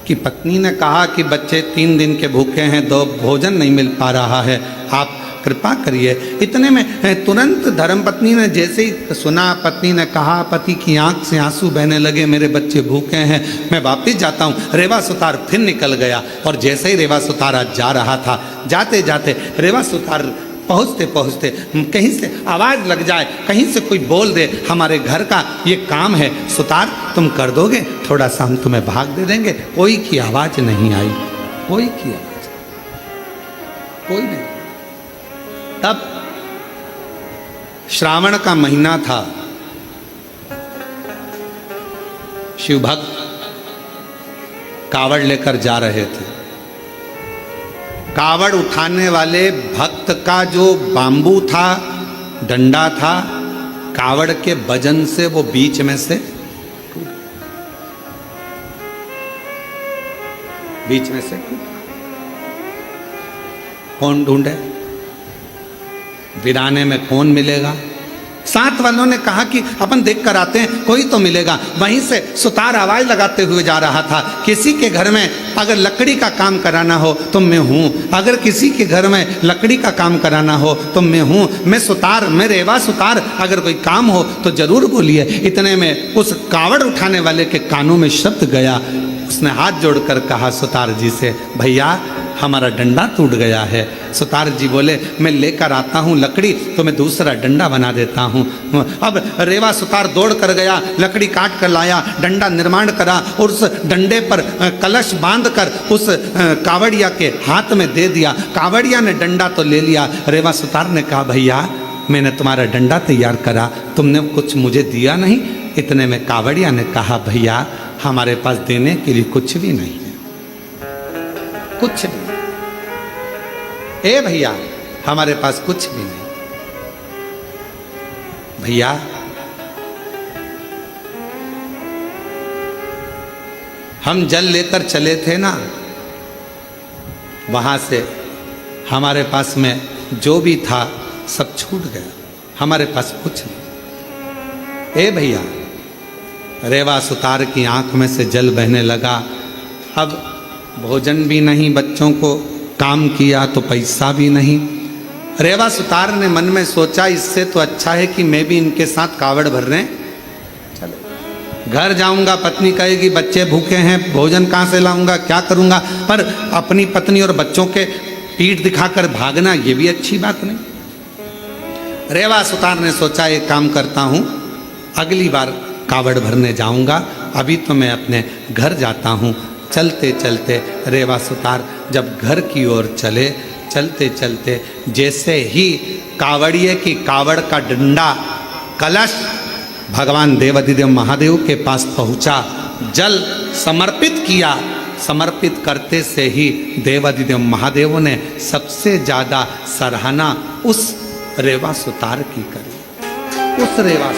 की पत्नी ने कहा कि बच्चे 3 दिन के भूखे हैं, 2 भोजन नहीं मिल पा रहा है, आप कृपा करिए। इतने में तुरंत धर्मपत्नी ने जैसे ही सुना, पत्नी ने कहा, पति की आंख से आंसू बहने लगे, मेरे बच्चे भूखे हैं, मैं वापिस जाता हूँ। रेवा सुतार फिर निकल गया और जैसे ही रेवा सुतार आज जा रहा था, जाते जाते रेवा सुतार पहुँचते पहुँचते कहीं से आवाज़ लग जाए, कहीं से कोई बोल दे, हमारे घर का ये काम है सुतार तुम कर दोगे, थोड़ा सा हम तुम्हें भाग दे देंगे। कोई की आवाज़ नहीं आई, कोई की आवाज़, कोई नहीं। तब श्रावण का महीना था, शिव भक्त कावड़ लेकर जा रहे थे। कावड़ उठाने वाले भक्त का जो बांबू था, डंडा था, कावड़ के वजन से वो बीच में से कौन ढूंढे? वीराने में कौन मिलेगा? साथ वालों ने कहा कि अपन देख कर आते हैं, कोई तो मिलेगा। वहीं से सुतार आवाज लगाते हुए जा रहा था, किसी के घर में अगर लकड़ी का काम कराना हो तो मैं हूँ, अगर किसी के घर में लकड़ी का काम कराना हो तो मैं हूँ, मैं सुतार, मैं रेवा सुतार, अगर कोई काम हो तो जरूर बोलिए। इतने में उस कावड़ उठाने वाले के कानों में शब्द गया, उसने हाथ जोड़कर कहा सुतार जी से, भैया हमारा डंडा टूट गया है। सुतार जी बोले, मैं लेकर आता हूँ लकड़ी तो मैं दूसरा डंडा बना देता हूँ। अब रेवा सुतार दौड़ कर गया, लकड़ी काट कर लाया, डंडा निर्माण करा और उस डंडे पर कलश बांधकर उस कावड़िया के हाथ में दे दिया। कावड़िया ने डंडा तो ले लिया, रेवा सुतार ने कहा, भैया मैंने तुम्हारा डंडा तैयार करा, तुमने कुछ मुझे दिया नहीं। इतने में कावड़िया ने कहा, भैया हमारे पास देने के लिए कुछ भी नहीं है, कुछ नहीं। ए भैया हमारे पास कुछ भी नहीं। भैया हम जल लेकर चले थे ना, वहां से हमारे पास में जो भी था सब छूट गया, हमारे पास कुछ नहीं। ए भैया, रेवा सुतार की आंख में से जल बहने लगा। अब भोजन भी नहीं, बच्चों को काम किया तो पैसा भी नहीं। रेवा सुतार ने मन में सोचा, इससे तो अच्छा है कि मैं भी इनके साथ कावड़ भरने चले। घर जाऊंगा, पत्नी कहेगी बच्चे भूखे हैं, भोजन कहाँ से लाऊंगा, क्या करूंगा। पर अपनी पत्नी और बच्चों के पीठ दिखाकर भागना ये भी अच्छी बात नहीं। रेवा सुतार ने सोचा, एक काम करता हूँ, अगली बार कावड़ भरने जाऊंगा, अभी तो मैं अपने घर जाता हूँ। चलते चलते रेवा सुतार जब घर की ओर चले, चलते चलते जैसे ही कावड़िए की कावड़ का डंडा कलश भगवान देवाधिदेव महादेव के पास पहुंचा, जल समर्पित किया। समर्पित करते से ही देवाधिदेव महादेव ने सबसे ज़्यादा सराहना उस रेवा सुतार की करी। उस रेवा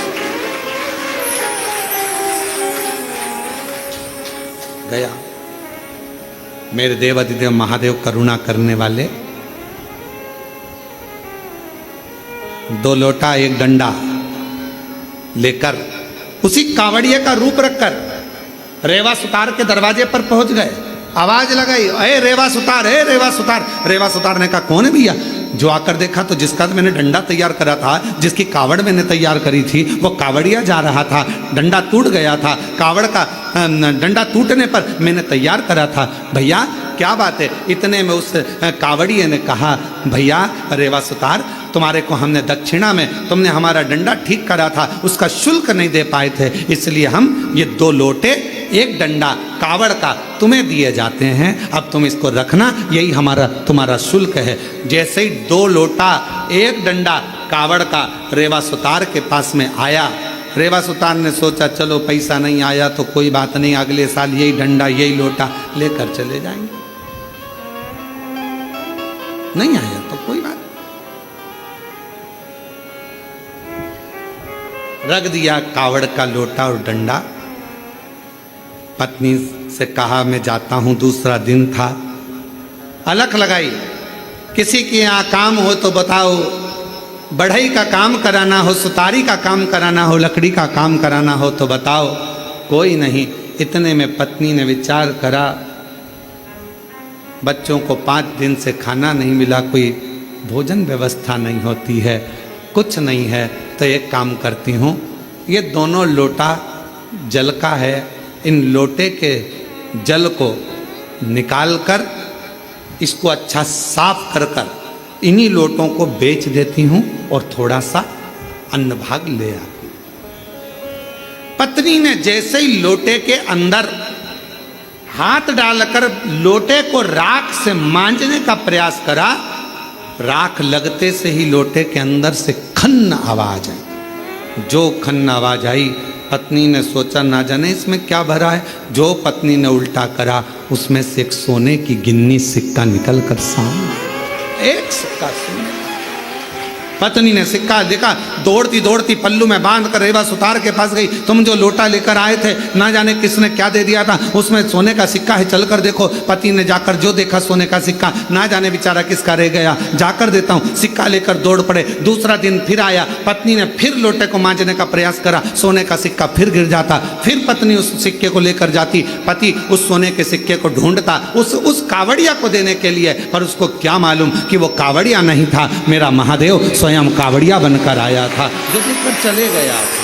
गया, मेरे देवाधिदेव महादेव करुणा करने वाले, 2 लोटा 1 डंडा लेकर उसी कावड़िया का रूप रखकर रेवा सुतार के दरवाजे पर पहुंच गए। आवाज लगाई, अरे रेवा सुतार, अरे रेवा सुतार। रेवा सुतार ने कहा कौन है भैया? जो आकर देखा तो जिसका मैंने डंडा तैयार करा था, जिसकी कावड़ मैंने तैयार करी थी, वो कावड़िया जा रहा था, डंडा टूट गया था। कावड़ का डंडा टूटने पर मैंने तैयार करा था। भैया क्या बात है? इतने में उस कावड़िए ने कहा, भैया रेवा सुतार, तुम्हारे को हमने दक्षिणा में, तुमने हमारा डंडा ठीक करा था, उसका शुल्क नहीं दे पाए थे, इसलिए हम ये 2 लोटे 1 डंडा कावड़ का तुम्हें दिए जाते हैं। अब तुम इसको रखना, यही हमारा तुम्हारा शुल्क है। जैसे ही 2 लोटा 1 डंडा कावड़ का रेवा सुतार के पास में आया, रेवा सुतार ने सोचा चलो पैसा नहीं आया तो कोई बात नहीं, अगले साल यही डंडा यही लोटा लेकर चले जाएंगे। नहीं आया तो कोई बात, रख दिया कावड़ का लोटा और डंडा। पत्नी से कहा मैं जाता हूं, दूसरा दिन था। अलख लगाई, किसी के यहाँ काम हो तो बताओ, बढ़ई का काम कराना हो, सुतारी का काम कराना हो, लकड़ी का काम कराना हो तो बताओ। कोई नहीं। इतने में पत्नी ने विचार करा, बच्चों को 5 दिन से खाना नहीं मिला, कोई भोजन व्यवस्था नहीं होती है, कुछ नहीं है, तो एक काम करती हूँ, ये दोनों लोटा जल का है, इन लोटे के जल को निकाल कर इसको अच्छा साफ कर कर इन्हीं लोटों को बेच देती हूँ और थोड़ा सा अन्न भाग ले आती। पत्नी ने जैसे ही लोटे के अंदर हाथ डालकर लोटे को राख से मांजने का प्रयास करा, राख लगते से ही लोटे के अंदर से खन्न आवाज आई। जो खन्न आवाज आई, पत्नी ने सोचा ना जाने इसमें क्या भरा है। जो पत्नी ने उल्टा करा, उसमें से एक सोने की गिन्नी सिक्का निकल कर सामने, एक सिक्का सोने। पत्नी ने सिक्का देखा, दौड़ती दौड़ती पल्लू में बांध कर रेवा सुतार के पास गई। तुम जो लोटा लेकर आए थे, ना जाने किसने क्या दे दिया था, उसमें सोने का सिक्का है, चलकर देखो। पति ने जाकर जो देखा सोने का सिक्का, ना जाने बेचारा किसका रह गया, जाकर देता हूँ। सिक्का लेकर दौड़ पड़े। दूसरा दिन फिर आया, पत्नी ने फिर लोटे को मांजने का प्रयास करा, सोने का सिक्का फिर गिर जाता। फिर पत्नी उस सिक्के को लेकर जाती, पति उस सोने के सिक्के को ढूंढता उस कावड़िया को देने के लिए, पर उसको क्या मालूम कि वो कावड़िया नहीं था, मेरा महादेव स्वयं कावड़िया बनकर आया था, जो देखकर चले गया था।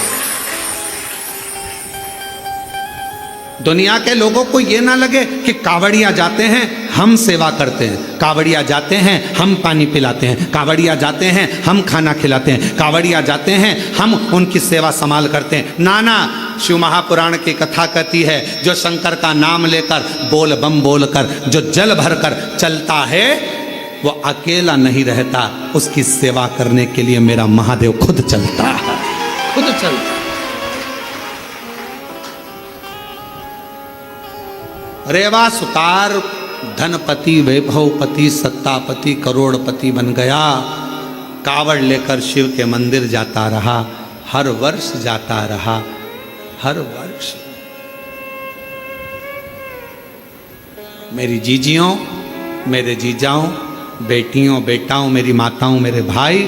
दुनिया के लोगों को ये ना लगे कि कावड़िया जाते हैं हम सेवा करते हैं, कावड़िया जाते हैं हम पानी पिलाते हैं, कावड़िया जाते हैं हम खाना खिलाते हैं, कावड़िया जाते हैं हम उनकी सेवा संभाल करते हैं। नाना शिव महापुराण की कथा कहती है, जो शंकर का नाम लेकर बोल बम बोलकर जो जल भरकर चलता है, वो अकेला नहीं रहता, उसकी सेवा करने के लिए मेरा महादेव खुद चलता है, खुद चलता। रेवा सुतार धनपति, वैभवपति, सत्तापति, करोड़पति बन गया। कावड़ लेकर शिव के मंदिर जाता रहा, हर वर्ष जाता रहा, हर वर्ष। मेरी जीजियों, मेरे जीजाओं, बेटियों, बेटाओं, मेरी माताओं, मेरे भाई,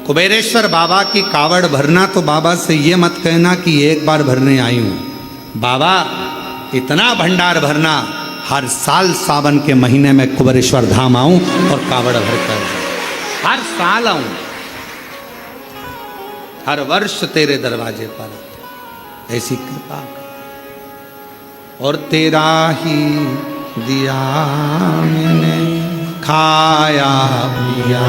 कुबेरेश्वर बाबा की कावड़ भरना तो बाबा से ये मत कहना कि एक बार भरने आई हूँ। बाबा इतना भंडार भरना, हर साल सावन के महीने में कुबेरेश्वर धाम आऊं और कावड़ भरकर, हर साल आऊं, हर वर्ष तेरे दरवाजे पर, ऐसी कृपा। और तेरा ही दिया मैंने खाया पिया,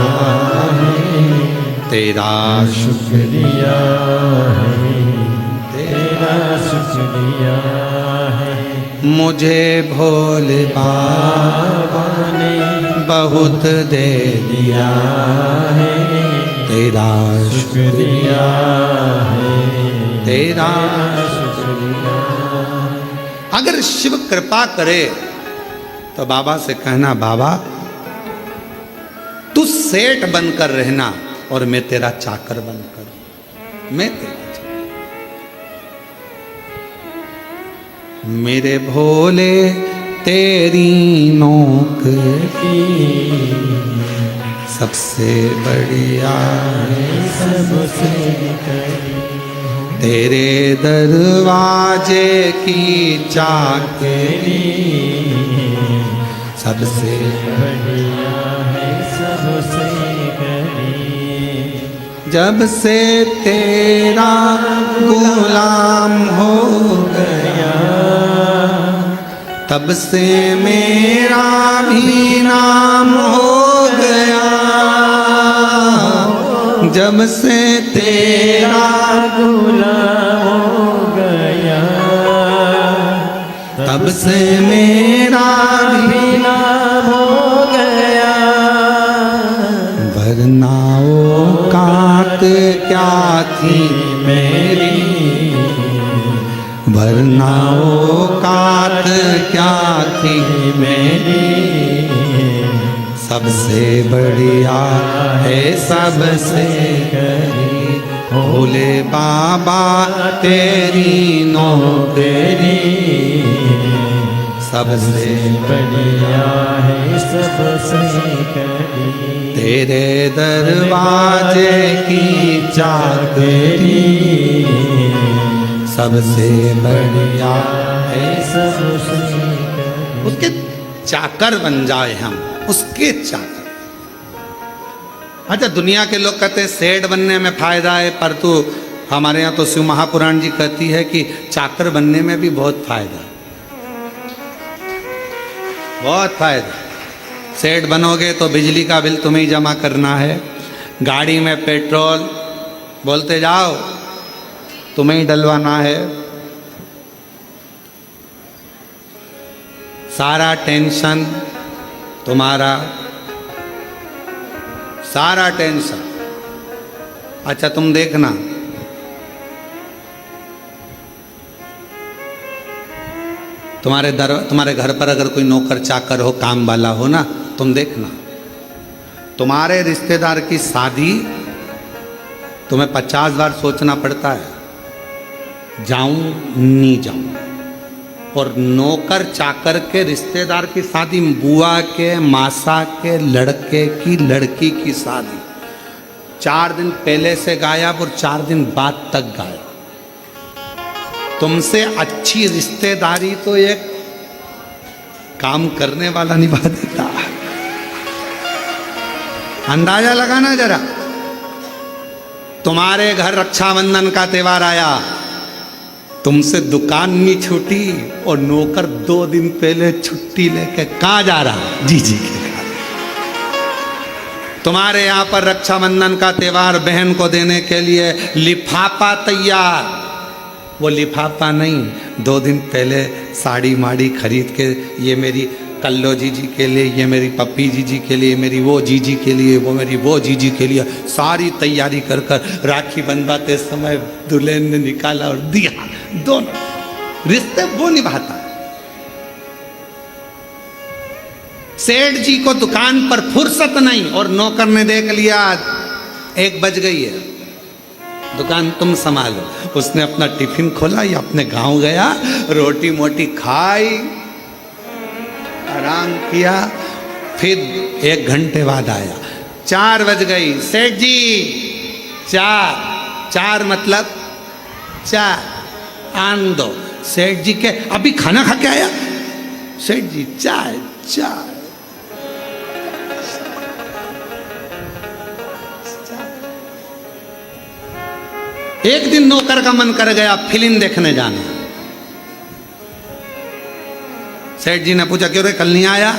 तेरा शुक्रिया है, तेरा शुक्रिया है। मुझे भोले बाबा ने बहुत दे दिया है, तेरा शुक्रिया है, तेरा शुक्रिया। अगर शिव कृपा करे तो बाबा से कहना, बाबा तू सेठ बनकर रहना और मैं तेरा चाकर बनकर, मैं तेरा चाकर। मेरे भोले तेरी नौकरी सबसे बढ़िया है, सबसे तेरे दरवाजे की चाकरी सबसे बढ़िया है सबसे करीब। जब से तेरा गुलाम हो गया तब से मेरा भी नाम हो गया। जब से तेरा गुलाम हो गया तब से मेरा भी नाम हो गया। वरना औकात क्या थी मेरी, वरना औकात क्या थी मेरी। सबसे बढ़िया है सबसे करीब भोले बाबा तेरी नौकरी। सबसे बढ़िया है सबसे करीब। तेरे दरवाजे की चाकरी सबसे बढ़िया है सबसे करीब। उसके चाकर बन जाए हम, उसके चाकर। अच्छा, दुनिया के लोग कहते हैं सेठ बनने में फायदा है, पर तो हमारे यहाँ तो शिव महापुराण जी कहती है कि चाकर बनने में भी बहुत फायदा है, बहुत फायदा। सेठ बनोगे तो बिजली का बिल तुम्हें ही जमा करना है, गाड़ी में पेट्रोल बोलते जाओ तुम्हें ही डलवाना है, सारा टेंशन तुम्हारा, सारा टेंशन। अच्छा तुम देखना, तुम्हारे घर पर अगर कोई नौकर चाकर हो, काम वाला हो ना, तुम देखना तुम्हारे रिश्तेदार की शादी तुम्हें 50 बार सोचना पड़ता है, जाऊं नहीं जाऊं। और नौकर चाकर के रिश्तेदार की शादी, बुआ के, मासा के लड़के की लड़की की शादी 4 दिन पहले से गायब और 4 दिन बाद तक गायब। तुमसे अच्छी रिश्तेदारी तो एक काम करने वाला निभा देता। अंदाजा लगाना जरा, तुम्हारे घर रक्षाबंधन का त्योहार आया, तुमसे दुकान नहीं छूटी और नौकर 2 दिन पहले छुट्टी लेके कहाँ जा रहा, जी जी के घर। तुम्हारे यहाँ पर रक्षाबंधन का त्योहार बहन को देने के लिए लिफाफा तैयार, वो लिफाफा नहीं, 2 दिन पहले साड़ी माड़ी खरीद के, ये मेरी कल्लो जीजी के लिए, ये मेरी पप्पी जीजी के लिए, मेरी वो जीजी के लिए, वो मेरी वो जीजी के लिए, सारी तैयारी कर कर राखी बंधवाते समय दुल्हन ने निकाला और दिया। दोनों रिश्ते वो निभाता है। सेठ जी को दुकान पर फुर्सत नहीं और नौकर ने देख लिया 1 बज गई है, दुकान तुम संभालो। उसने अपना टिफिन खोला या अपने गांव गया, रोटी मोटी खाई, आराम किया, फिर 1 घंटे बाद आया, 4 बज गई। सेठ जी 4 मतलब 4 आन दो। सेठ जी के अभी खाना खा के आया, सेठ जी चाय। एक दिन नौकर का मन कर गया फिल्म देखने जाना। सेठ जी ने पूछा क्यों रे, कल नहीं आया?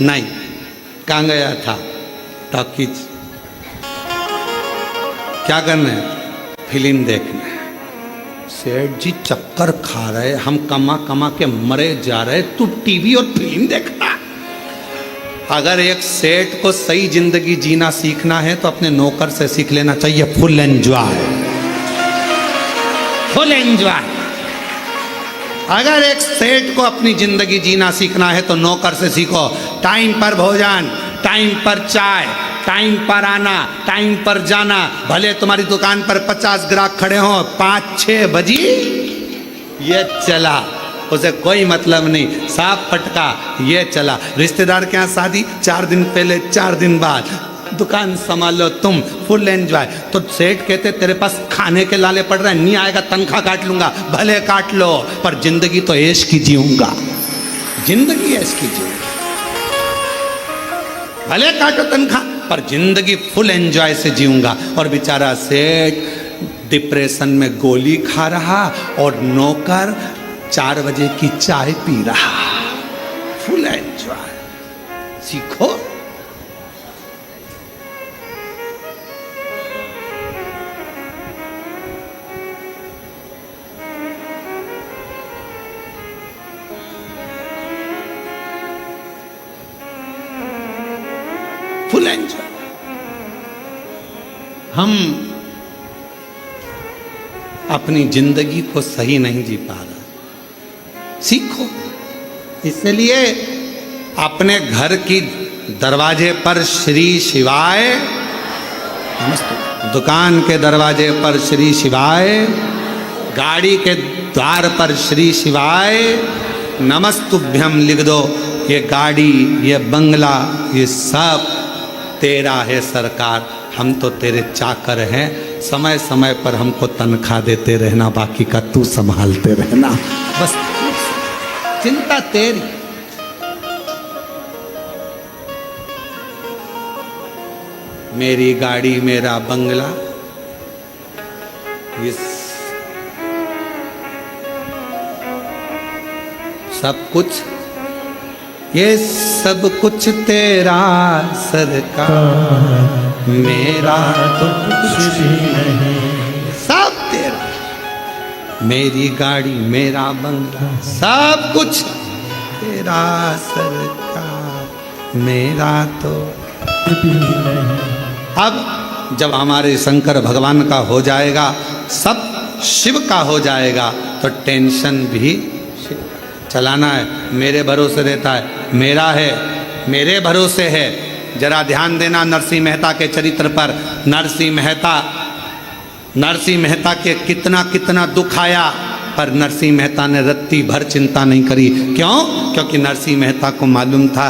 नहीं। कहाँ गया था? टॉकीज। क्या करने? फिल्म देखने। सेठ जी चक्कर खा रहे, हम कमा कमा के मरे जा रहे, तू टीवी और फिल्म देखना। अगर एक सेठ को सही जिंदगी जीना सीखना है तो अपने नौकर से सीख लेना चाहिए, फुल एंजॉय, फुल एंजॉय। अगर एक सेठ को अपनी जिंदगी जीना सीखना है तो नौकर से सीखो। टाइम पर भोजन, टाइम पर चाय, टाइम पर आना, टाइम पर जाना। भले तुम्हारी दुकान पर 50 ग्राहक खड़े हों, 5-6 बजी ये चला, उसे कोई मतलब नहीं, साफ फटका ये चला। रिश्तेदार के यहाँ शादी 4 दिन पहले 4 दिन बाद, दुकान संभालो तुम, फुल एंजॉय। तो सेठ कहते तेरे पास खाने के लाले पड़ रहे हैं, नहीं आएगा तनख्वाह काट लूंगा। भले काट लो, पर जिंदगी तो ऐश की जीऊंगा, जिंदगी ऐश की जीऊंगा। भले काटो तनख्वाह, पर जिंदगी फुल एंजॉय से जीऊंगा। और बेचारा सेठ डिप्रेशन में गोली खा रहा और नौकर 4 बजे की चाय पी रहा। Full enjoy. सीखो। Full enjoy. हम अपनी जिंदगी को सही नहीं जी पा रहे। सीखो। इसलिए अपने घर की दरवाजे पर श्री शिवाय नमस्ते, दुकान के दरवाजे पर श्री शिवाय, गाड़ी के द्वार पर श्री शिवाय नमस्तुभ्यम लिख दो। ये गाड़ी, ये बंगला, ये सब तेरा है सरकार, हम तो तेरे चाकर हैं। समय समय पर हमको तनख्वाह देते रहना, बाकी का तू संभालते रहना। बस चिंता तेरी। मेरी गाड़ी, मेरा बंगला, ये सब कुछ, ये सब कुछ तेरा सरकार, मेरा तो कुछ भी नहीं। सब तेरा, मेरी गाड़ी, मेरा बंगला, सब कुछ तेरा सरकार, मेरा तो कुछ भी नहीं। अब जब हमारे शंकर भगवान का हो जाएगा, सब शिव का हो जाएगा, तो टेंशन भी चलाना है। मेरे भरोसे रहता है, मेरा है, मेरे भरोसे है। जरा ध्यान देना नरसिंह मेहता के चरित्र पर। नरसिंह मेहता के कितना कितना दुख आया, पर नरसिंह मेहता ने रत्ती भर चिंता नहीं करी। क्यों? क्योंकि नरसिंह मेहता को मालूम था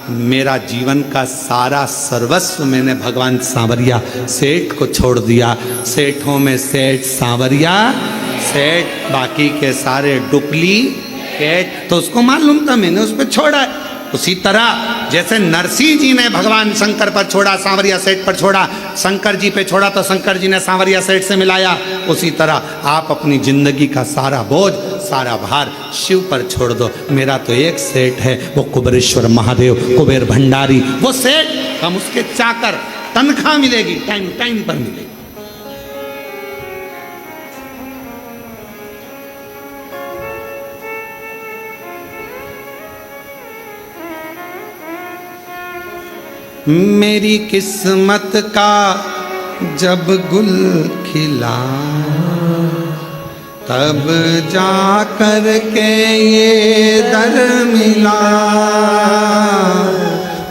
मेरा जीवन का सारा सर्वस्व मैंने भगवान सांवरिया सेठ को छोड़ दिया। सेठों में सेठ सांवरिया सेठ, बाकी के सारे डुप्लीकेट। तो उसको मालूम था मैंने उस पर छोड़ा है। उसी तरह जैसे नरसिंह जी ने भगवान शंकर पर छोड़ा, सांवरिया सेठ पर छोड़ा, शंकर जी पे छोड़ा तो शंकर जी ने सांवरिया सेठ से मिलाया। उसी तरह आप अपनी जिंदगी का सारा बोझ, सारा भार शिव पर छोड़ दो। मेरा तो एक सेठ है, वो कुबेरेश्वर महादेव, कुबेर भंडारी। वो सेठ, हम उसके चाकर, तनख्वाह मिलेगी, टाइम टाइम पर मिलेगी। मेरी किस्मत का जब गुल खिला, तब जा कर के ये दर मिला।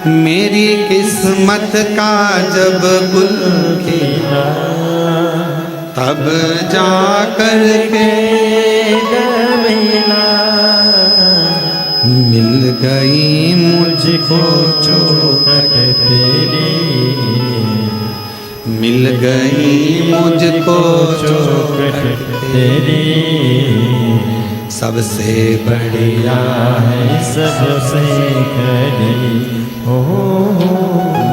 मेरी किस्मत का जब गुल खिला, तब जा कर के दर मिला। मिल गई मुझको चौखट तेरी, मिल गई मुझको चौखट तेरी। सबसे बढ़िया है सबसे कड़ी, ओ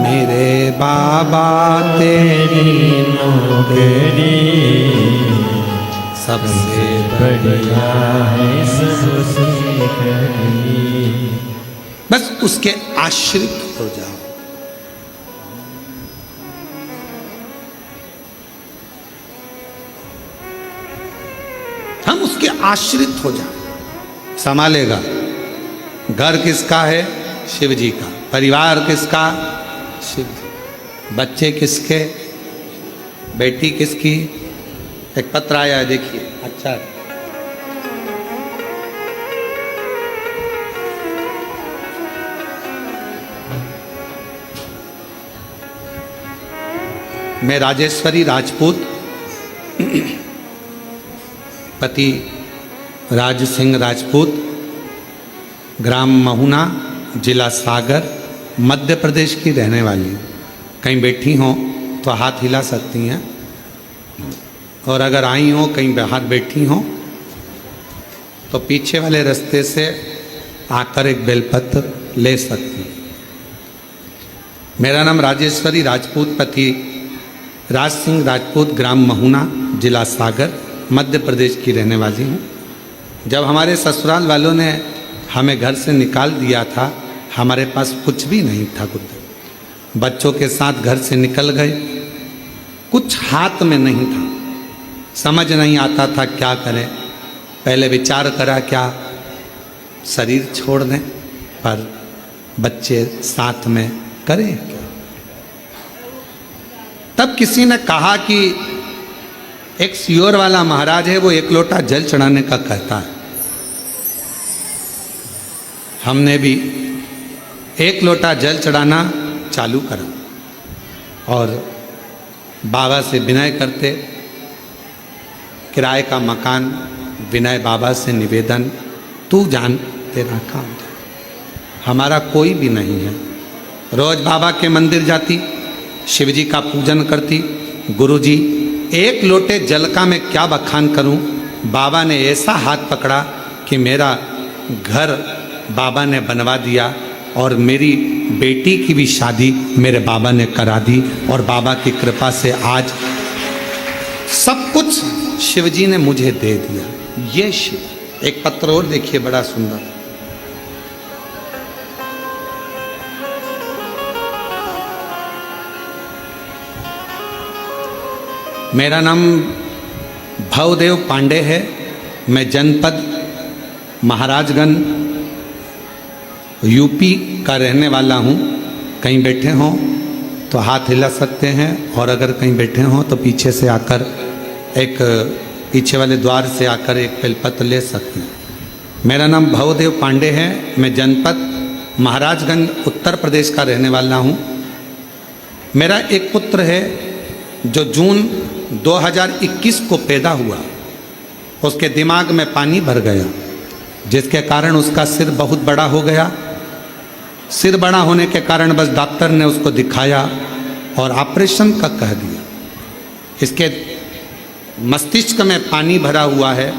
मेरे बाबा तेरी नौकरी। सबसे बढ़िया है सबसे कड़ी। बस उसके आश्रित हो जाओ। हम उसके आश्रित हो जाओ। संभालेगा। घर किसका है? शिव जी का। परिवार किसका? शिव जी। बच्चे किसके? बेटी किसकी? एक पत्र आया है, देखिए। अच्छा, मैं राजेश्वरी राजपूत, पति राज सिंह राजपूत, ग्राम महुना, जिला सागर, मध्य प्रदेश की रहने वाली हूँ। कहीं बैठी हों तो हाथ हिला सकती हैं, और अगर आई हो कहीं बाहर बैठी हों तो पीछे वाले रास्ते से आकर एक बेलपत्र ले सकती हैं। मेरा नाम राजेश्वरी राजपूत पति राज सिंह राजपूत, ग्राम महुना, जिला सागर, मध्य प्रदेश की रहने वाली हूँ। जब हमारे ससुराल वालों ने हमें घर से निकाल दिया था, हमारे पास कुछ भी नहीं था गुरुदेव। बच्चों के साथ घर से निकल गए, कुछ हाथ में नहीं था, समझ नहीं आता था क्या करें। पहले विचार करा क्या शरीर छोड़ दें, पर बच्चे साथ में करें क्या। तब किसी ने कहा कि एक सियोर वाला महाराज है, वो एक लोटा जल चढ़ाने का कहता है। हमने भी एक लोटा जल चढ़ाना चालू करा और बाबा से विनय करते, किराए का मकान, विनय बाबा से निवेदन, तू जान तेरा काम, हमारा कोई भी नहीं है। रोज बाबा के मंदिर जाती, शिव जी का पूजन करती। गुरुजी, एक लोटे जल का मैं क्या बखान करूं। बाबा ने ऐसा हाथ पकड़ा कि मेरा घर बाबा ने बनवा दिया और मेरी बेटी की भी शादी मेरे बाबा ने करा दी, और बाबा की कृपा से आज सब कुछ शिव जी ने मुझे दे दिया। ये शिव। एक पत्र और देखिए, बड़ा सुंदर। मेरा नाम भवदेव पांडे है। मैं जनपद महाराजगंज यूपी का रहने वाला हूँ। कहीं बैठे हों तो हाथ हिला सकते हैं, और अगर कहीं बैठे हों तो पीछे से आकर एक पीछे वाले द्वार से आकर एक बेलपत्र ले सकते हैं। मेरा नाम भवदेव पांडे है। मैं जनपद महाराजगंज उत्तर प्रदेश का रहने वाला हूँ। मेरा एक पुत्र है जो जून 2021 को पैदा हुआ। उसके दिमाग में पानी भर गया, जिसके कारण उसका सिर बहुत बड़ा हो गया। सिर बड़ा होने के कारण बस डॉक्टर ने उसको दिखाया और ऑपरेशन का कह दिया। इसके मस्तिष्क में पानी भरा हुआ है।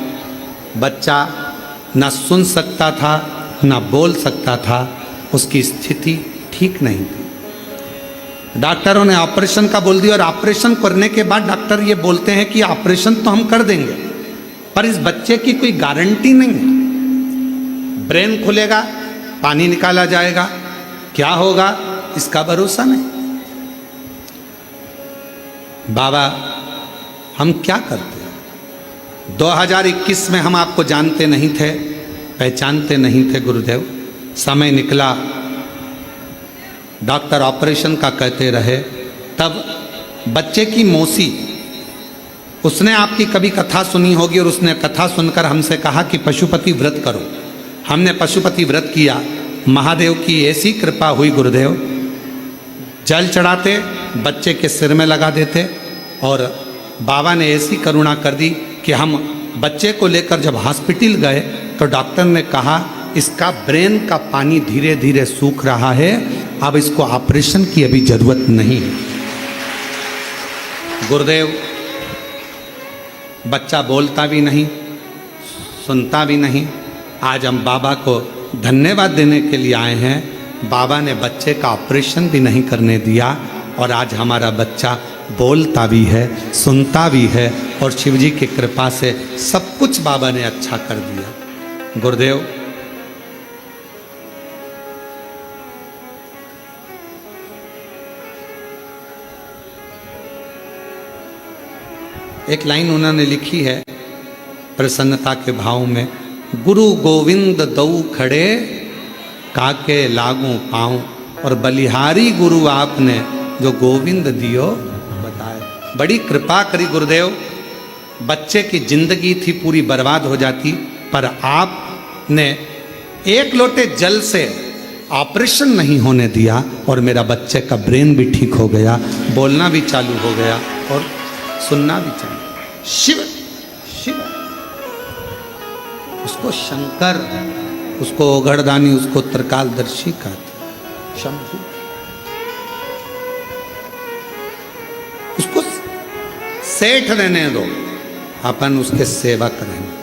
बच्चा ना सुन सकता था, ना बोल सकता था। उसकी स्थिति ठीक नहीं थी। डॉक्टरों ने ऑपरेशन का बोल दिया, और ऑपरेशन करने के बाद डॉक्टर ये बोलते हैं कि ऑपरेशन तो हम कर देंगे, पर इस बच्चे की कोई गारंटी नहीं है। ब्रेन खुलेगा, पानी निकाला जाएगा, क्या होगा इसका भरोसा नहीं। बाबा, हम क्या करते हैं। 2021 में हम आपको जानते नहीं थे, पहचानते नहीं थे गुरुदेव। समय निकला, डॉक्टर ऑपरेशन का कहते रहे। तब बच्चे की मौसी, उसने आपकी कभी कथा सुनी होगी, और उसने कथा सुनकर हमसे कहा कि पशुपति व्रत करो। हमने पशुपति व्रत किया। महादेव की ऐसी कृपा हुई गुरुदेव, जल चढ़ाते, बच्चे के सिर में लगा देते, और बाबा ने ऐसी करुणा कर दी कि हम बच्चे को लेकर जब हॉस्पिटल गए तो डॉक्टर ने कहा इसका ब्रेन का पानी धीरे धीरे सूख रहा है, अब इसको ऑपरेशन की अभी जरूरत नहीं है। गुरुदेव, बच्चा बोलता भी नहीं, सुनता भी नहीं। आज हम बाबा को धन्यवाद देने के लिए आए हैं। बाबा ने बच्चे का ऑपरेशन भी नहीं करने दिया, और आज हमारा बच्चा बोलता भी है, सुनता भी है, और शिव जी की कृपा से सब कुछ बाबा ने अच्छा कर दिया। गुरुदेव, एक लाइन उन्होंने लिखी है प्रसन्नता के भाव में, गुरु गोविंद दऊ खड़े काके लागू पाऊं, और बलिहारी गुरु आपने जो गोविंद दियो बताए। बड़ी कृपा करी गुरुदेव। बच्चे की जिंदगी थी पूरी बर्बाद हो जाती, पर आपने एक लोटे जल से ऑपरेशन नहीं होने दिया, और मेरा बच्चे का ब्रेन भी ठीक हो गया, बोलना भी चालू हो गया और सुनना भी चालू। शिव शिव, उसको शंकर, उसको ओघड़दानी, उसको त्रिकालदर्शी कहते, शंभु। सेठ रहने दो, अपन उसके सेवक रहने दो।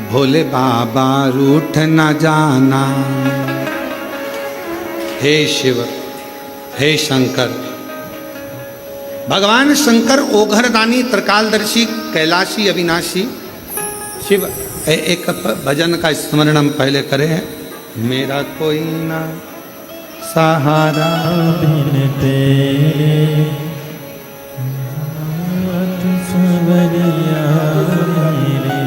भोले बाबा रूठ न जाना, हे शिव हे शंकर। भगवान शंकर ओघरदानी, त्रिकालदर्शी, कैलाशी, अविनाशी शिव। एक भजन का स्मरण हम पहले करें हैं। मेरा कोई ना सहारा बिन तेरे, सवरिया मेरे,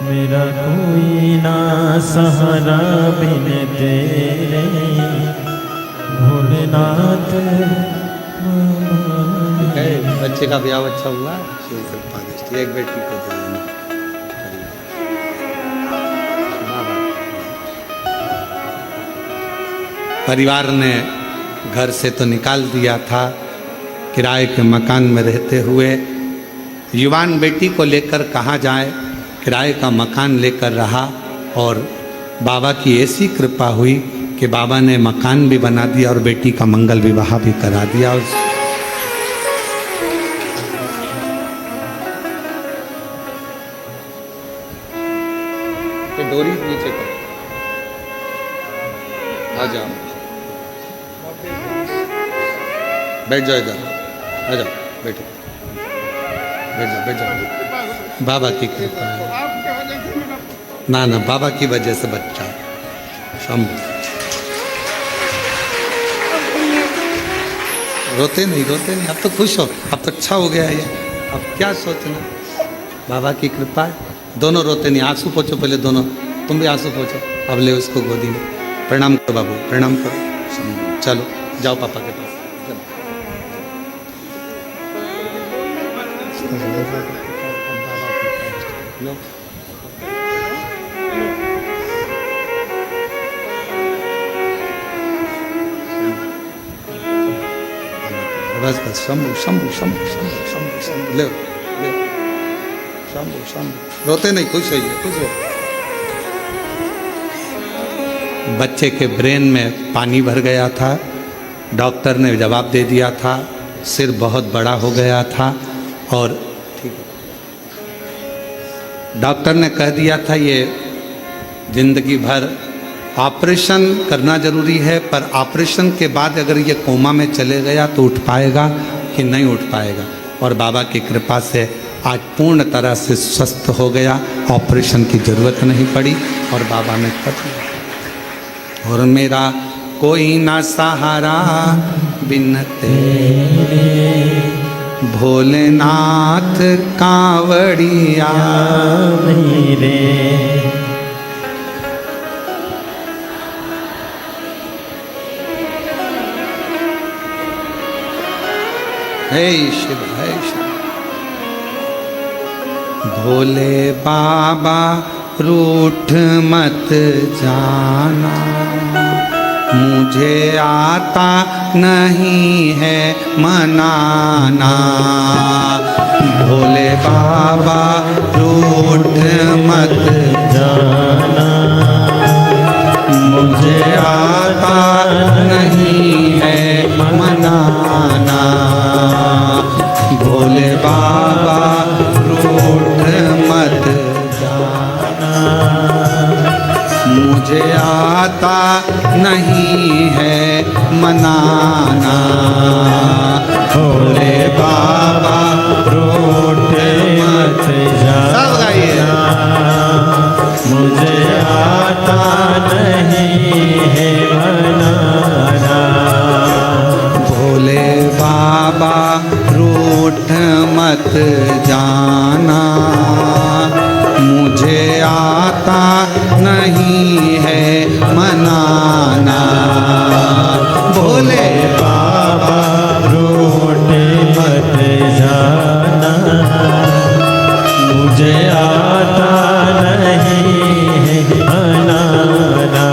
मेरा कोई ना सहारा बिन तेरे, भोलेनाथ। बच्चे का ब्याह अच्छा हुआ, शिव कृपा दृष्टि। एक बेटी को दे देना। परिवार ने घर से तो निकाल दिया था, किराए के मकान में रहते हुए युवान बेटी को लेकर कहाँ जाए, किराए का मकान लेकर रहा। और बाबा की ऐसी कृपा हुई कि बाबा ने मकान भी बना दिया और बेटी का मंगल विवाह भी करा दिया। डोरी नीचे कर, आ जाओ, बैठ जाओ इधर, आ जाओ, बैठो, बैठ जाओ, बैठ जाओ। बाबा की कृपा है। ना ना, बाबा की वजह से बच्चा शंभू। रोते नहीं, रोते नहीं, अब तो खुश हो, अब तो अच्छा हो गया ये, अब क्या सोचना। बाबा की कृपा है। दोनों रोते नहीं, आंसू पोछो पहले दोनों, तुम भी आंसू पोछो। अब ले उसको गोदी में, प्रणाम करो बाबू, प्रणाम करो। चलो जाओ पापा के पास। बस बस, शंभू शंभू शंभू शंभू शंभू शंभू, ले ले, शंभू शंभू। रोते नहीं, खुश होइए, खुश हो। बच्चे के ब्रेन में पानी भर गया था, डॉक्टर ने जवाब दे दिया था, सिर बहुत बड़ा हो गया था। और ठीक है, डॉक्टर ने कह दिया था ये जिंदगी भर ऑपरेशन करना जरूरी है, पर ऑपरेशन के बाद अगर ये कोमा में चले गया तो उठ पाएगा कि नहीं उठ पाएगा। और बाबा की कृपा से आज पूर्ण तरह से स्वस्थ हो गया, ऑपरेशन की जरूरत नहीं पड़ी और बाबा ने कर दिया। और मेरा कोई ना सहारा बिन तेरे, भोलेनाथ कांवड़िया मेरे, हे शिव हे शिव। भोले बाबा रूठ मत जाना, मुझे आता नहीं है मनाना। भोले बाबा रूठ मत जाना, मुझे आता नहीं है मनाना। भोले बाबा रूठ मत जाना, मुझे आता नहीं है मनाना। भोले बाबा रूठ मत सब गाइए। जाना, मुझे आता नहीं है मनाना। भोले बाबा रूठ मत जाना, मुझे आता नहीं है मनाना। भोले बाबा रूठ मत जाना, मुझे आता नहीं है मनाना।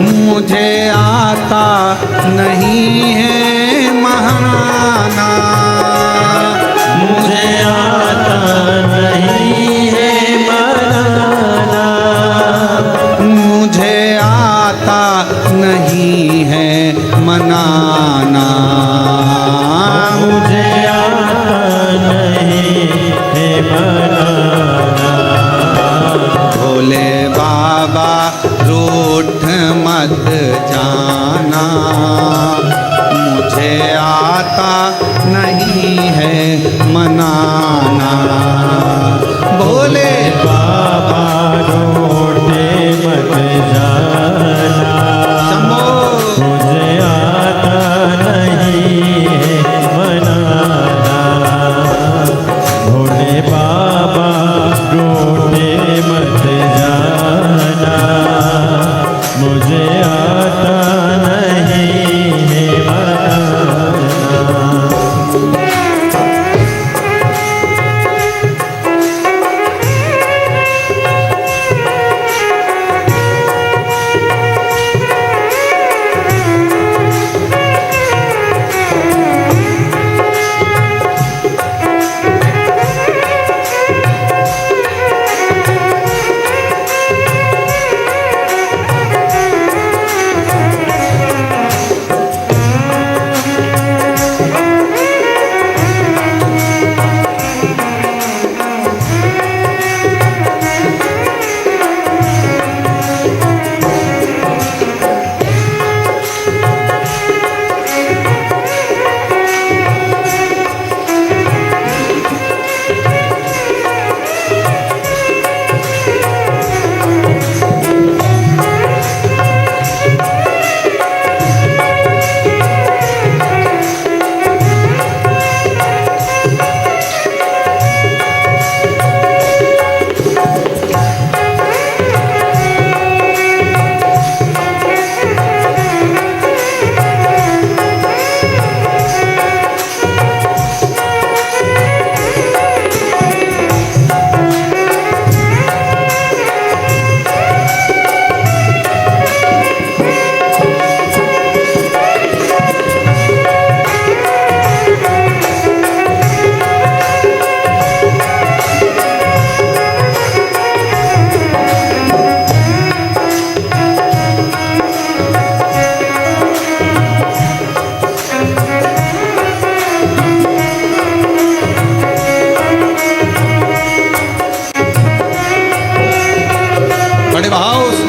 मुझे आता नहीं है मनाना। मुझे आता नहीं मनाना। मुझे आता नहीं है मनाना। भोले बाबा रूठ मत जाना, मुझे आता नहीं है मनाना। भोले बाबा रोटे मत जाना, शंभो मुझे आता नहीं है मनाना। भोले बाबा रोटे मत जाना, मुझे आता नहीं है मनाना। बड़े भाव से।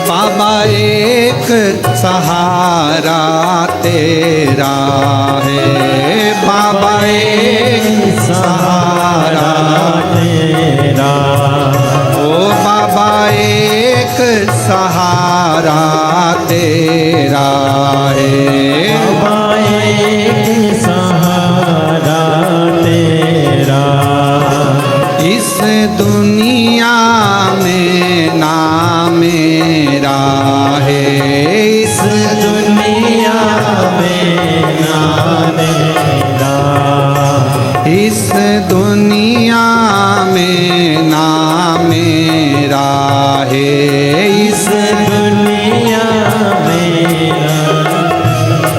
बाबा एक सहारा तेरा है, बाबा एक सहारा तेरा। ओ बाबा एक सहारा तेरा है। बाबा एक सहारा तेरा। इस दुनिया में ना मेरा है, इस दुनिया में ना मेरा। इस दुनिया में ना मेरा है, इस दुनिया में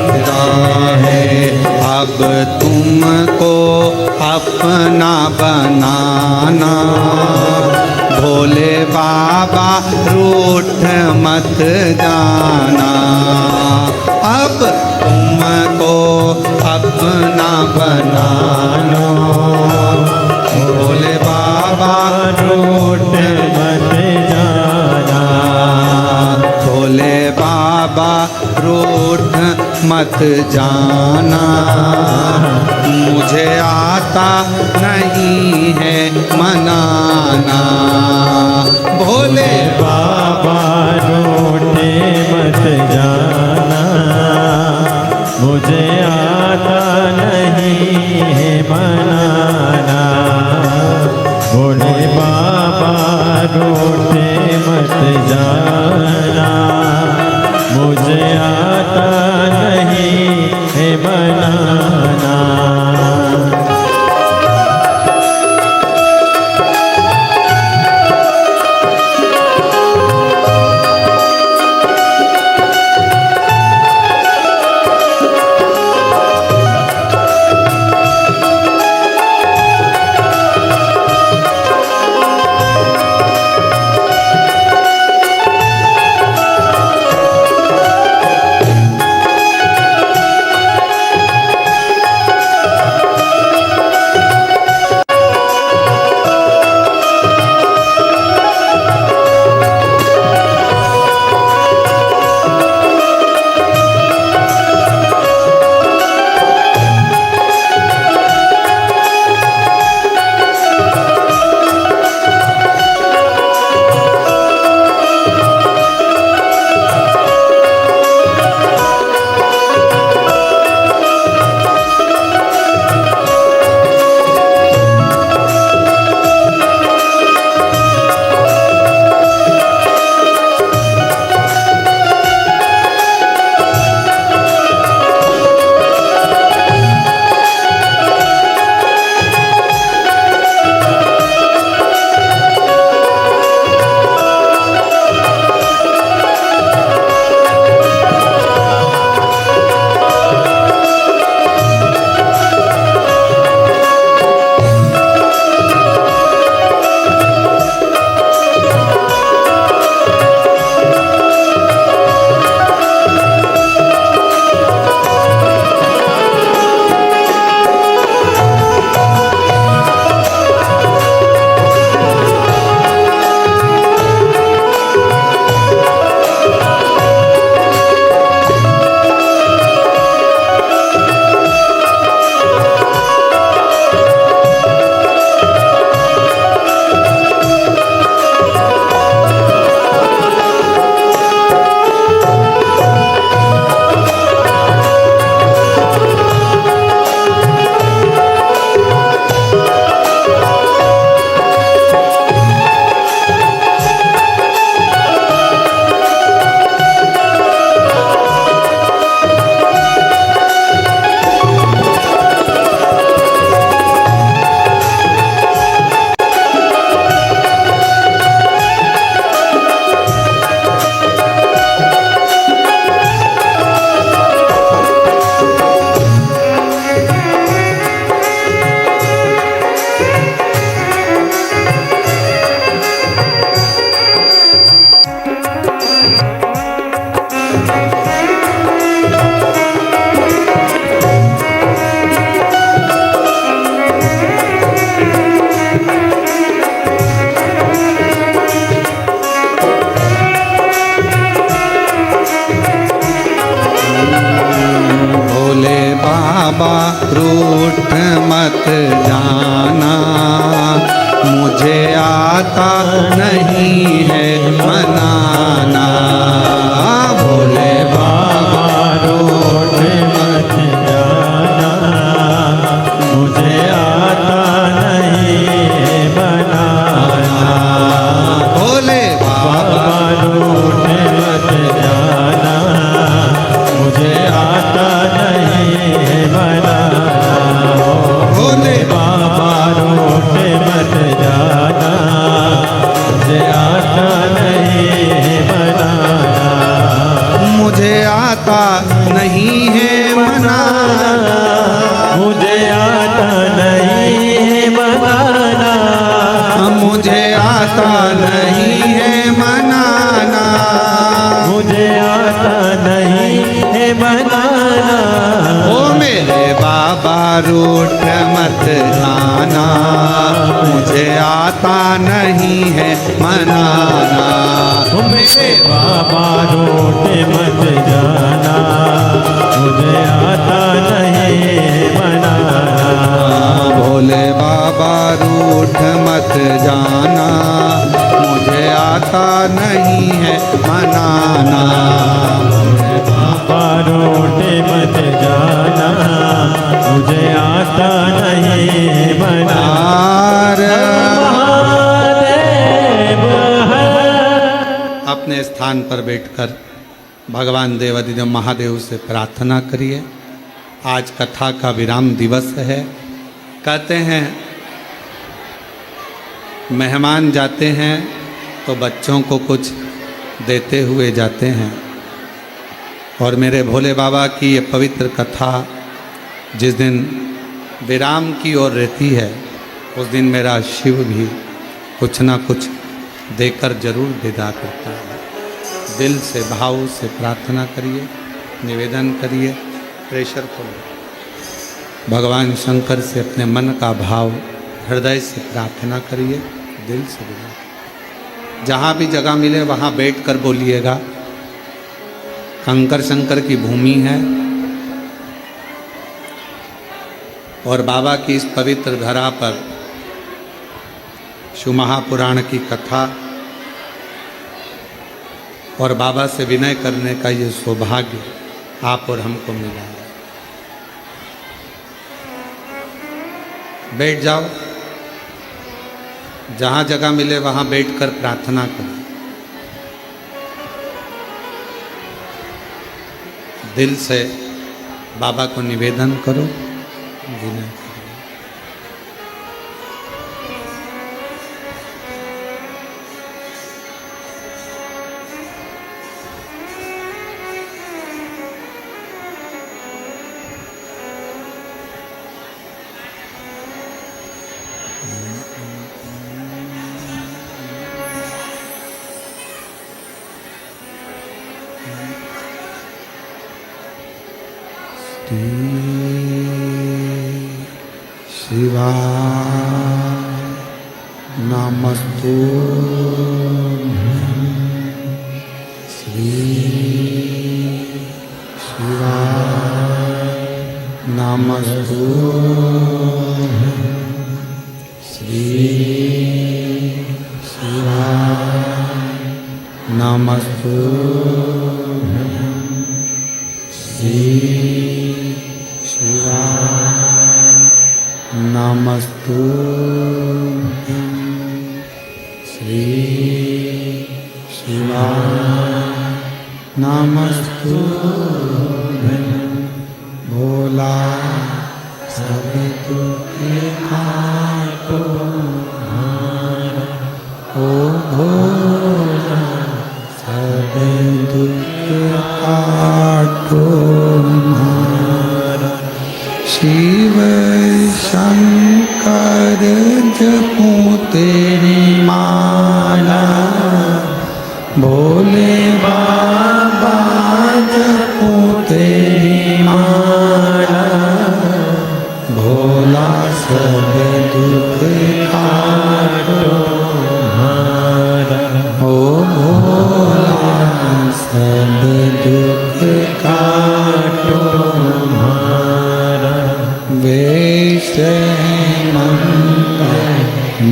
मेरा है। अब तुमको अपना बनाना, भोले बाबा रूठ मत जाना। अब तुमको अपना बनाना, भोले बाबा रूठ मत जाना। भोले बाबा रूठ मत जाना, मुझे आता नहीं है मनाना। भोले बाबा रोटे मत जाना, मुझे आता नहीं है मनाना। भोले बाबा रोटे मत जाना, मुझे आता नहीं है मनाना। मत जाना, मुझे आता नहीं है मनाना। भोले बाबा रूठ मत जाना, मुझे आता नहीं है मनाना। भोले बाबा रूठ मत जाना, मुझे आता नहीं है मनाना। भोले बाबा रूठ मत जाना, मुझे आता नहीं है मनाना। मुझे आता नहीं है मनाना, मुझे आता नहीं है मनाना। मुझे आता नहीं है मनाना। मुझे आता नहीं है मनाना। ओ मेरे बाबा रूठ मत जाना, मुझे आता नहीं है मनाना। मेरे बाबा रूठ मत जाना, मुझे आता नहीं है मनाना। भोले बाबा रूठ मत जाना, मुझे आता नहीं है मनाना। बाबा रूठ मत जाना, मुझे आता नहीं है मनाना। महादेव हर। अपने स्थान पर बैठकर भगवान देवाधिदेव महादेव से प्रार्थना करिए। आज कथा का विराम दिवस है। कहते हैं मेहमान जाते हैं तो बच्चों को कुछ देते हुए जाते हैं, और मेरे भोले बाबा की ये पवित्र कथा जिस दिन विराम की ओर रहती है, उस दिन मेरा शिव भी कुछ ना कुछ देकर जरूर विदा करता है। दिल से भाव से प्रार्थना करिए, निवेदन करिए, प्रेशर को भगवान शंकर से अपने मन का भाव हृदय से प्रार्थना करिए, दिल से बोलिए। जहाँ भी जगह मिले वहाँ बैठकर बोलिएगा। कंकर शंकर की भूमि है और बाबा की इस पवित्र धरा पर शिव महापुराण की कथा और बाबा से विनय करने का ये सौभाग्य आप और हमको मिला है। बैठ जाओ, जहाँ जगह मिले वहाँ बैठकर प्रार्थना करो। दिल से बाबा को निवेदन करो, विनय करो। शिवाय नमस्तुभ्यं। श्री शिवाय नमस्तुभ्यं। श्री शिवाय नमस्तुभ्यं। श्री शिवाय नमस्तुभ्यं। श्री शिवाय नमस्तुभ्यं। भोला सब दुख काटो हारा, ओ भोला सब दुख काटो हारा। शिव शंकर जपूं तेरी माला, भोले बाबा जपूं तेरी माला। भोला सब दुख काटो हारा।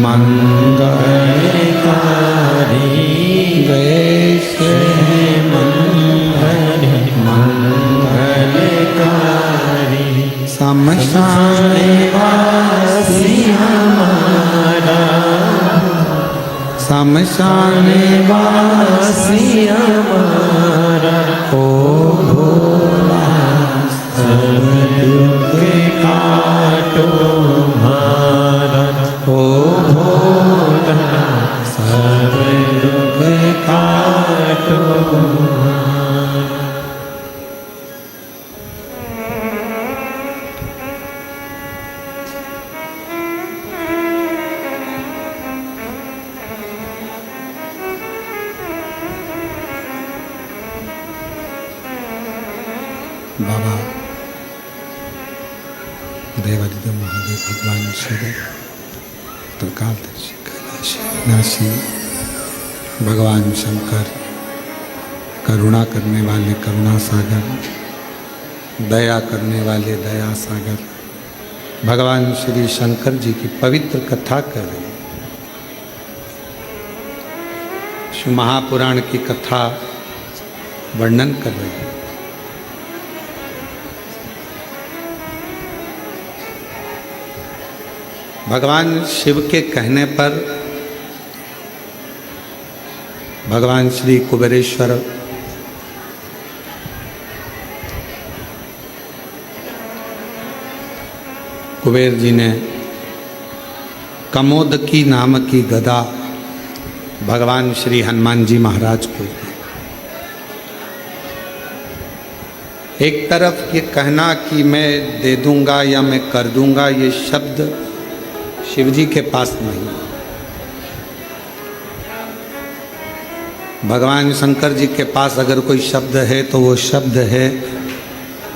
मंगलकारी वैसे मंगलकारी शमशान वासी हमारा शमशान वासी हमारा ओ भोला सब दुख काटो हमारा ओ भोला सब दुख काटो बाबा देवादिदेव महादेव भगवान शिव त्रिकालदर्शी कैलाशी विनाशी भगवान शंकर करुणा करने वाले करुणा सागर दया करने वाले दया सागर भगवान श्री शंकर जी की पवित्र कथा कर रहे हैं। शिव महापुराण की कथा वर्णन कर रहे हैं। भगवान शिव के कहने पर भगवान श्री कुबेरेश्वर कुबेर जी ने कमोदकी नाम की गदा भगवान श्री हनुमान जी महाराज को दी। एक तरफ ये कहना कि मैं दे दूंगा या मैं कर दूंगा, ये शब्द शिव जी के पास नहीं। भगवान शंकर जी के पास अगर कोई शब्द है तो वो शब्द है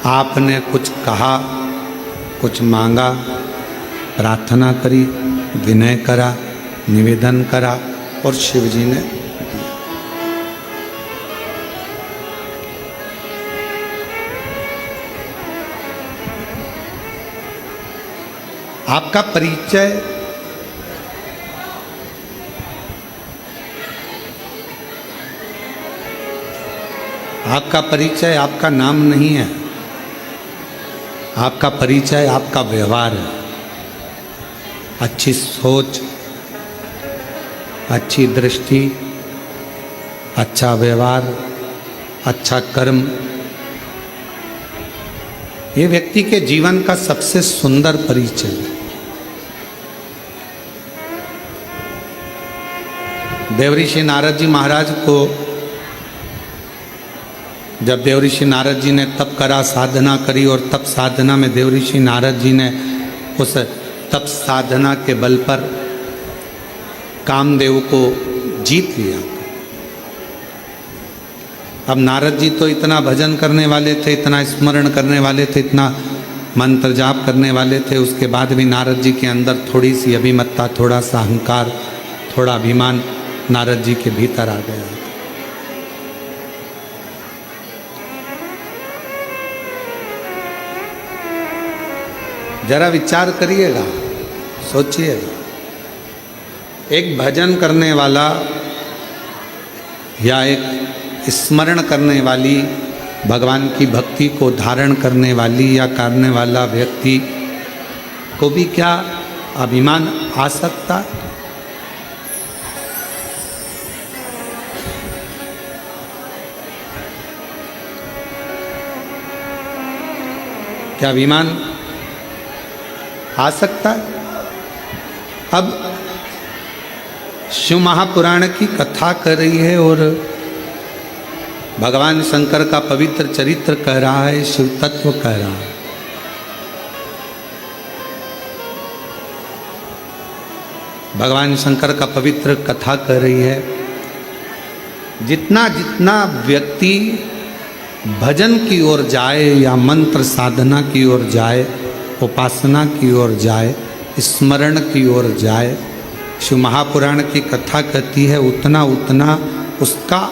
आपने कुछ कहा, कुछ मांगा, प्रार्थना करी, विनय करा, निवेदन करा और शिव जी ने दिया। आपका परिचय आपका नाम नहीं है, आपका परिचय आपका व्यवहार है। अच्छी सोच, अच्छी दृष्टि, अच्छा व्यवहार, अच्छा कर्म, ये व्यक्ति के जीवन का सबसे सुंदर परिचय है। देवऋषि नारद जी महाराज को जब देवऋषि नारद जी ने तप करा, साधना करी और तप साधना में देवऋषि नारद जी ने उस तप साधना के बल पर कामदेव को जीत लिया। अब नारद जी तो इतना भजन करने वाले थे, इतना स्मरण करने वाले थे, इतना मंत्र जाप करने वाले थे, उसके बाद भी नारद जी के अंदर थोड़ी सी अभिमत्ता, थोड़ा सा अहंकार, थोड़ा अभिमान नारद जी के भीतर आ गया। जरा विचार करिएगा, सोचिएगा। एक भजन करने वाला या एक स्मरण करने वाली, भगवान की भक्ति को धारण करने वाली या करने वाला व्यक्ति को भी क्या अभिमान आ सकता? क्या अभिमान आ सकता है? अब शिव महापुराण की कथा कर रही है और भगवान शंकर का पवित्र चरित्र कह रहा है, शिव तत्व कह रहा है। भगवान शंकर का पवित्र कथा कर रही है। जितना जितना व्यक्ति भजन की ओर जाए या मंत्र साधना की ओर जाए, उपासना की ओर जाए, स्मरण की ओर जाए, शिव महापुराण की कथा कहती है उतना उतना उसका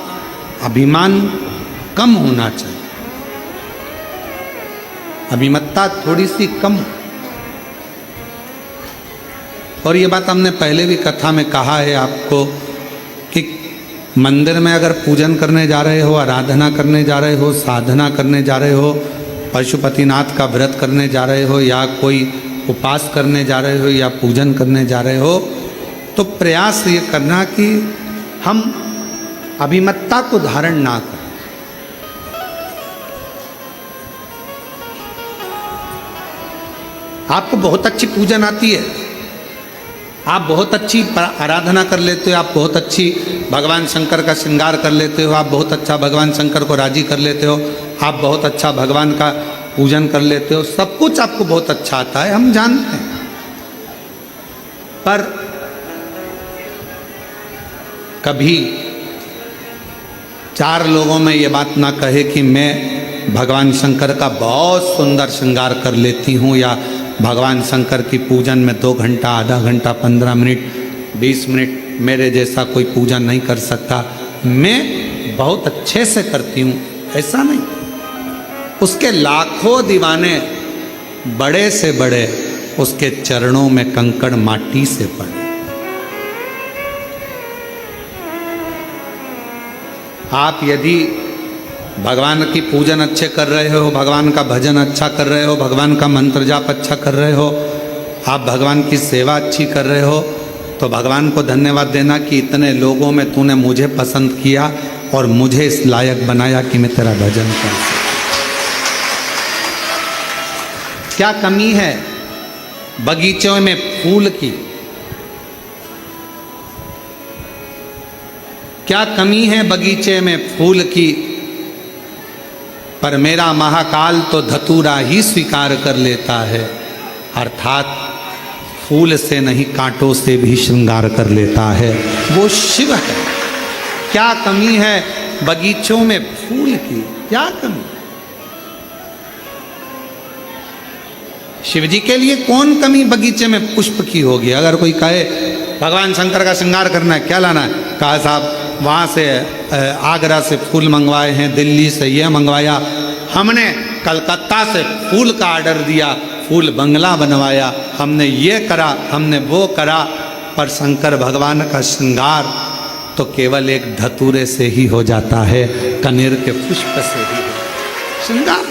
अभिमान कम होना चाहिए। अभिमत्ता थोड़ी सी कम। और ये बात हमने पहले भी कथा में कहा है आपको कि मंदिर में अगर पूजन करने जा रहे हो, आराधना करने जा रहे हो, साधना करने जा रहे हो, पशुपतिनाथ का व्रत करने जा रहे हो, या कोई उपास करने जा रहे हो, या पूजन करने जा रहे हो, तो प्रयास ये करना कि हम अभिमत्ता को धारण ना करें। आपको बहुत अच्छी पूजन आती है, आप बहुत अच्छी आराधना कर लेते हो, आप बहुत अच्छी भगवान शंकर का श्रृंगार कर लेते हो, आप बहुत अच्छा भगवान शंकर को राजी कर लेते हो, आप बहुत अच्छा भगवान का पूजन कर लेते हो, सब कुछ आपको बहुत अच्छा आता है, हम जानते हैं। पर कभी 4 लोगों में ये बात ना कहे कि मैं भगवान शंकर का बहुत सुंदर श्रृंगार कर लेती हूँ, या भगवान शंकर की पूजन में 2 घंटा, आधा घंटा, 15 मिनट, 20 मिनट मेरे जैसा कोई पूजन नहीं कर सकता, मैं बहुत अच्छे से करती हूँ, ऐसा नहीं। उसके लाखों दीवाने बड़े से बड़े उसके चरणों में कंकड़ माटी से पड़े। आप यदि भगवान की पूजन अच्छे कर रहे हो, भगवान का भजन अच्छा कर रहे हो, भगवान का मंत्र जाप अच्छा कर रहे हो, आप भगवान की सेवा अच्छी कर रहे हो, तो भगवान को धन्यवाद देना कि इतने लोगों में तूने मुझे पसंद किया और मुझे इस लायक बनाया कि मैं तेरा भजन कर सकूं। क्या कमी है बगीचों में फूल की? क्या कमी है बगीचे में फूल की? पर मेरा महाकाल तो धतूरा ही स्वीकार कर लेता है, अर्थात फूल से नहीं कांटों से भी श्रृंगार कर लेता है, वो शिव है। क्या कमी है बगीचों में फूल की? क्या कमी? शिव जी के लिए कौन कमी बगीचे में पुष्प की होगी? अगर कोई कहे भगवान शंकर का श्रृंगार करना है, क्या लाना है? कहा साहब वहाँ से आगरा से फूल मंगवाए हैं, दिल्ली से ये मंगवाया, हमने कलकत्ता से फूल का ऑर्डर दिया, फूल बंगला बनवाया, हमने ये करा, हमने वो करा। पर शंकर भगवान का श्रृंगार तो केवल एक धतूरे से ही हो जाता है, कनेर के पुष्प से ही श्रृंगार।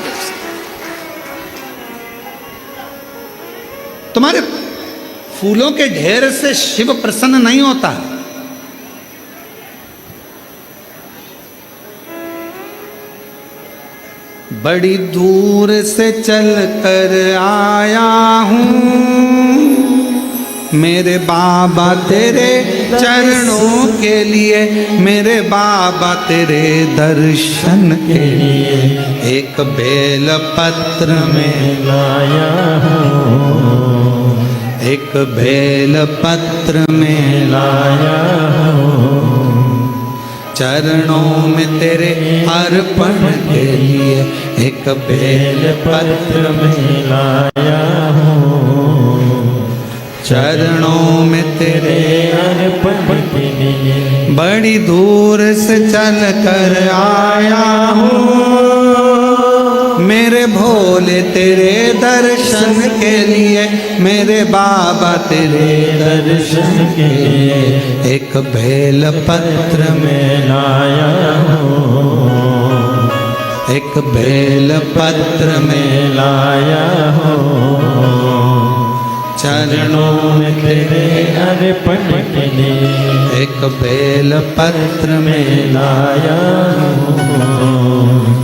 तुम्हारे फूलों के ढेर से शिव प्रसन्न नहीं होता। बड़ी दूर से चल कर आया हूँ मेरे बाबा तेरे चरणों के लिए, मेरे बाबा तेरे दर्शन के लिए। एक बेल पत्र में लाया हूँ, एक बेल पत्र में लाया हूँ, चरणों में तेरे अर्पण के लिए। एक बेल पत्र में लाया हूँ, चरणों में तेरे अर्पण के लिए। बड़ी दूर से चल कर आया हूँ मेरे भोले तेरे दर्शन के लिए, मेरे बाबा तेरे दर्शन के लिए। एक बेल पत्र में लाया हूँ, एक बेल पत्र में लाया हूँ, चरणों में तेरे अर्पण के लिए। एक बेल पत्र में लाया हूँ,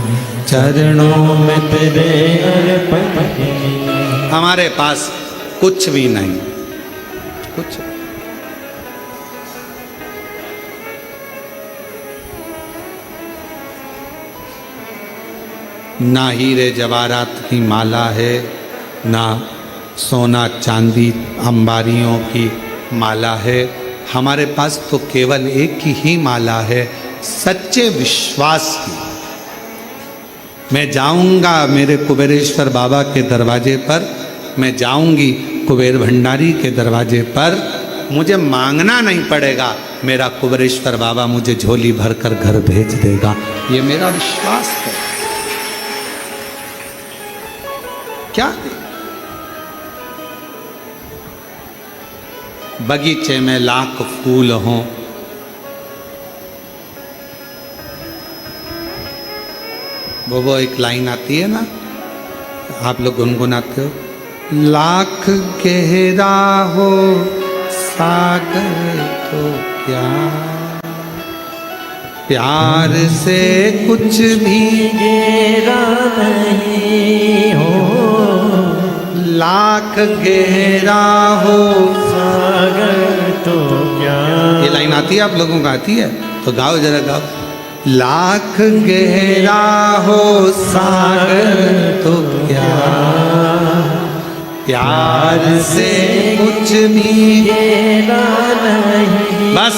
चरणों में तेरे अर्पण के लिए। हमारे पास कुछ भी नहीं, कुछ ना हीरे जवाहरात की माला है, ना सोना चांदी अंबारियों की माला है। हमारे पास तो केवल एक ही माला है, सच्चे विश्वास की। मैं जाऊंगा मेरे कुबेरेश्वर बाबा के दरवाजे पर, मैं जाऊंगी कुबेर भंडारी के दरवाजे पर, मुझे मांगना नहीं पड़ेगा, मेरा कुबेरेश्वर बाबा मुझे झोली भरकर घर भेज देगा। ये मेरा विश्वास है। क्या बगीचे में लाख फूल हों, वो एक लाइन आती है ना, आप लोग गुनगुनाते हो, लाख गहरा हो सागर तो क्या, प्यार से कुछ भी गहरा नहीं हो, लाख गहरा हो सागर तो क्या। ये लाइन आती है, आप लोगों को आती है तो गाओ जरा गाओ। लाख गहरा हो सागर तो क्या, प्यार से कुछ भी गहरा नहीं। बस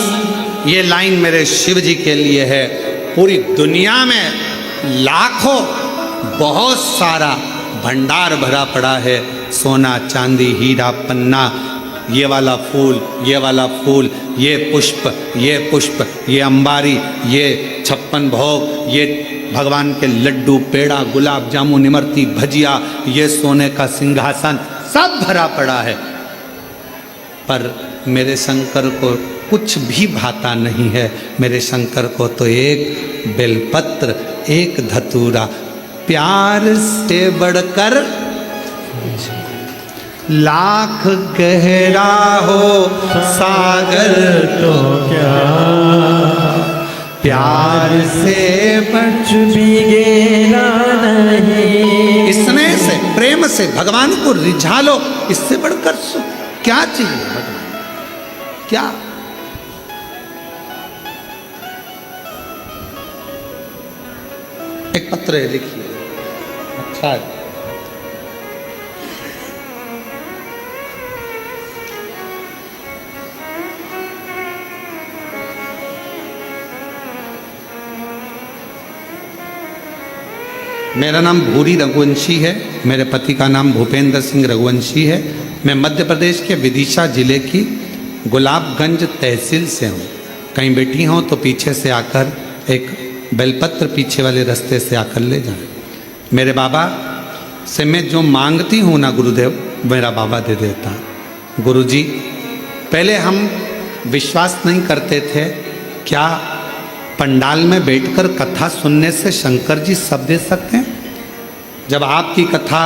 ये लाइन मेरे शिव जी के लिए है। पूरी दुनिया में लाखों बहुत सारा भंडार भरा पड़ा है, सोना चांदी हीरा पन्ना, ये वाला फूल, ये वाला फूल, ये पुष्प, ये अंबारी, ये 56 भोग, ये भगवान के लड्डू, पेड़ा, गुलाब जामुन, इमरती, भजिया, ये सोने का सिंहासन, सब भरा पड़ा है। पर मेरे शंकर को कुछ भी भाता नहीं है। मेरे शंकर को तो एक बेलपत्र, एक धतूरा, प्यार से बढ़कर लाख गहरा हो सागर तो क्या, प्यार से कुछ भी गहरा नहीं। स्नेह से, प्रेम से भगवान को रिझा लो, इससे बढ़कर सुख क्या चाहिए भगवान, क्या। एक पत्र है, लिखिए। अच्छा है। मेरा नाम भूरी रघुवंशी है, मेरे पति का नाम भूपेंद्र सिंह रघुवंशी है। मैं मध्य प्रदेश के विदिशा जिले की गुलाबगंज तहसील से हूँ। कहीं बैठी हूँ तो पीछे से आकर एक बेलपत्र पीछे वाले रास्ते से आकर ले जाए। मेरे बाबा से मैं जो मांगती हूँ ना गुरुदेव, मेरा बाबा दे देता। गुरुजी, पहले हम विश्वास नहीं करते थे, क्या पंडाल में बैठकर कथा सुनने से शंकर जी सब दे सकते हैं? जब आपकी कथा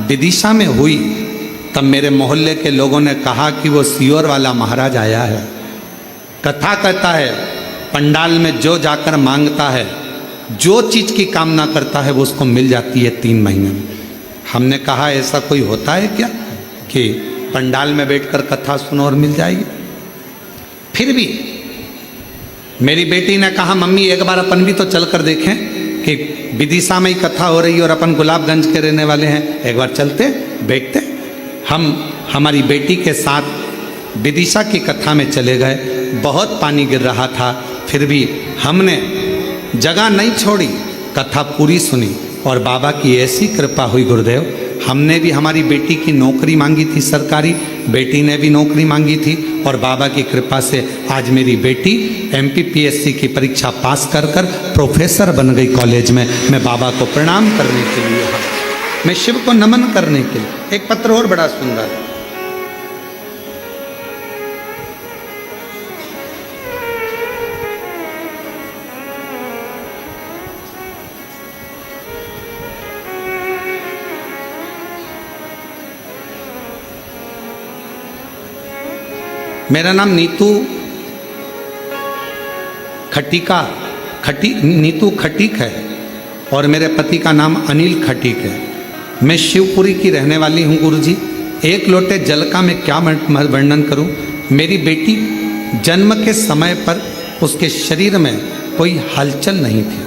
विदिशा में हुई तब मेरे मोहल्ले के लोगों ने कहा कि वो सियोर वाला महाराज आया है। कथा कहता है पंडाल में जो जाकर मांगता है, जो चीज़ की कामना करता है वो उसको मिल जाती है 3 महीने में। हमने कहा ऐसा कोई होता है क्या कि पंडाल में बैठकर कथा सुनो और मिल जाएगी? फिर भी मेरी बेटी ने कहा मम्मी एक बार अपन भी तो चल कर देखें कि विदिशा में ही कथा हो रही है और अपन गुलाबगंज के रहने वाले हैं, एक बार चलते बैठते। हम हमारी बेटी के साथ विदिशा की कथा में चले गए। बहुत पानी गिर रहा था, फिर भी हमने जगह नहीं छोड़ी, कथा पूरी सुनी और बाबा की ऐसी कृपा हुई गुरुदेव। हमने भी हमारी बेटी की नौकरी मांगी थी सरकारी, बेटी ने भी नौकरी मांगी थी और बाबा की कृपा से आज मेरी बेटी MPPSC की परीक्षा पास कर प्रोफेसर बन गई कॉलेज में। मैं बाबा को प्रणाम करने के लिए, मैं शिव को नमन करने के लिए। एक पत्र और बड़ा सुंदर है। मेरा नाम नीतू खटीक है और मेरे पति का नाम अनिल खटीक है। मैं शिवपुरी की रहने वाली हूँ गुरुजी। एक लोटे जल का मैं क्या वर्णन करूँ। मेरी बेटी जन्म के समय पर उसके शरीर में कोई हलचल नहीं थी।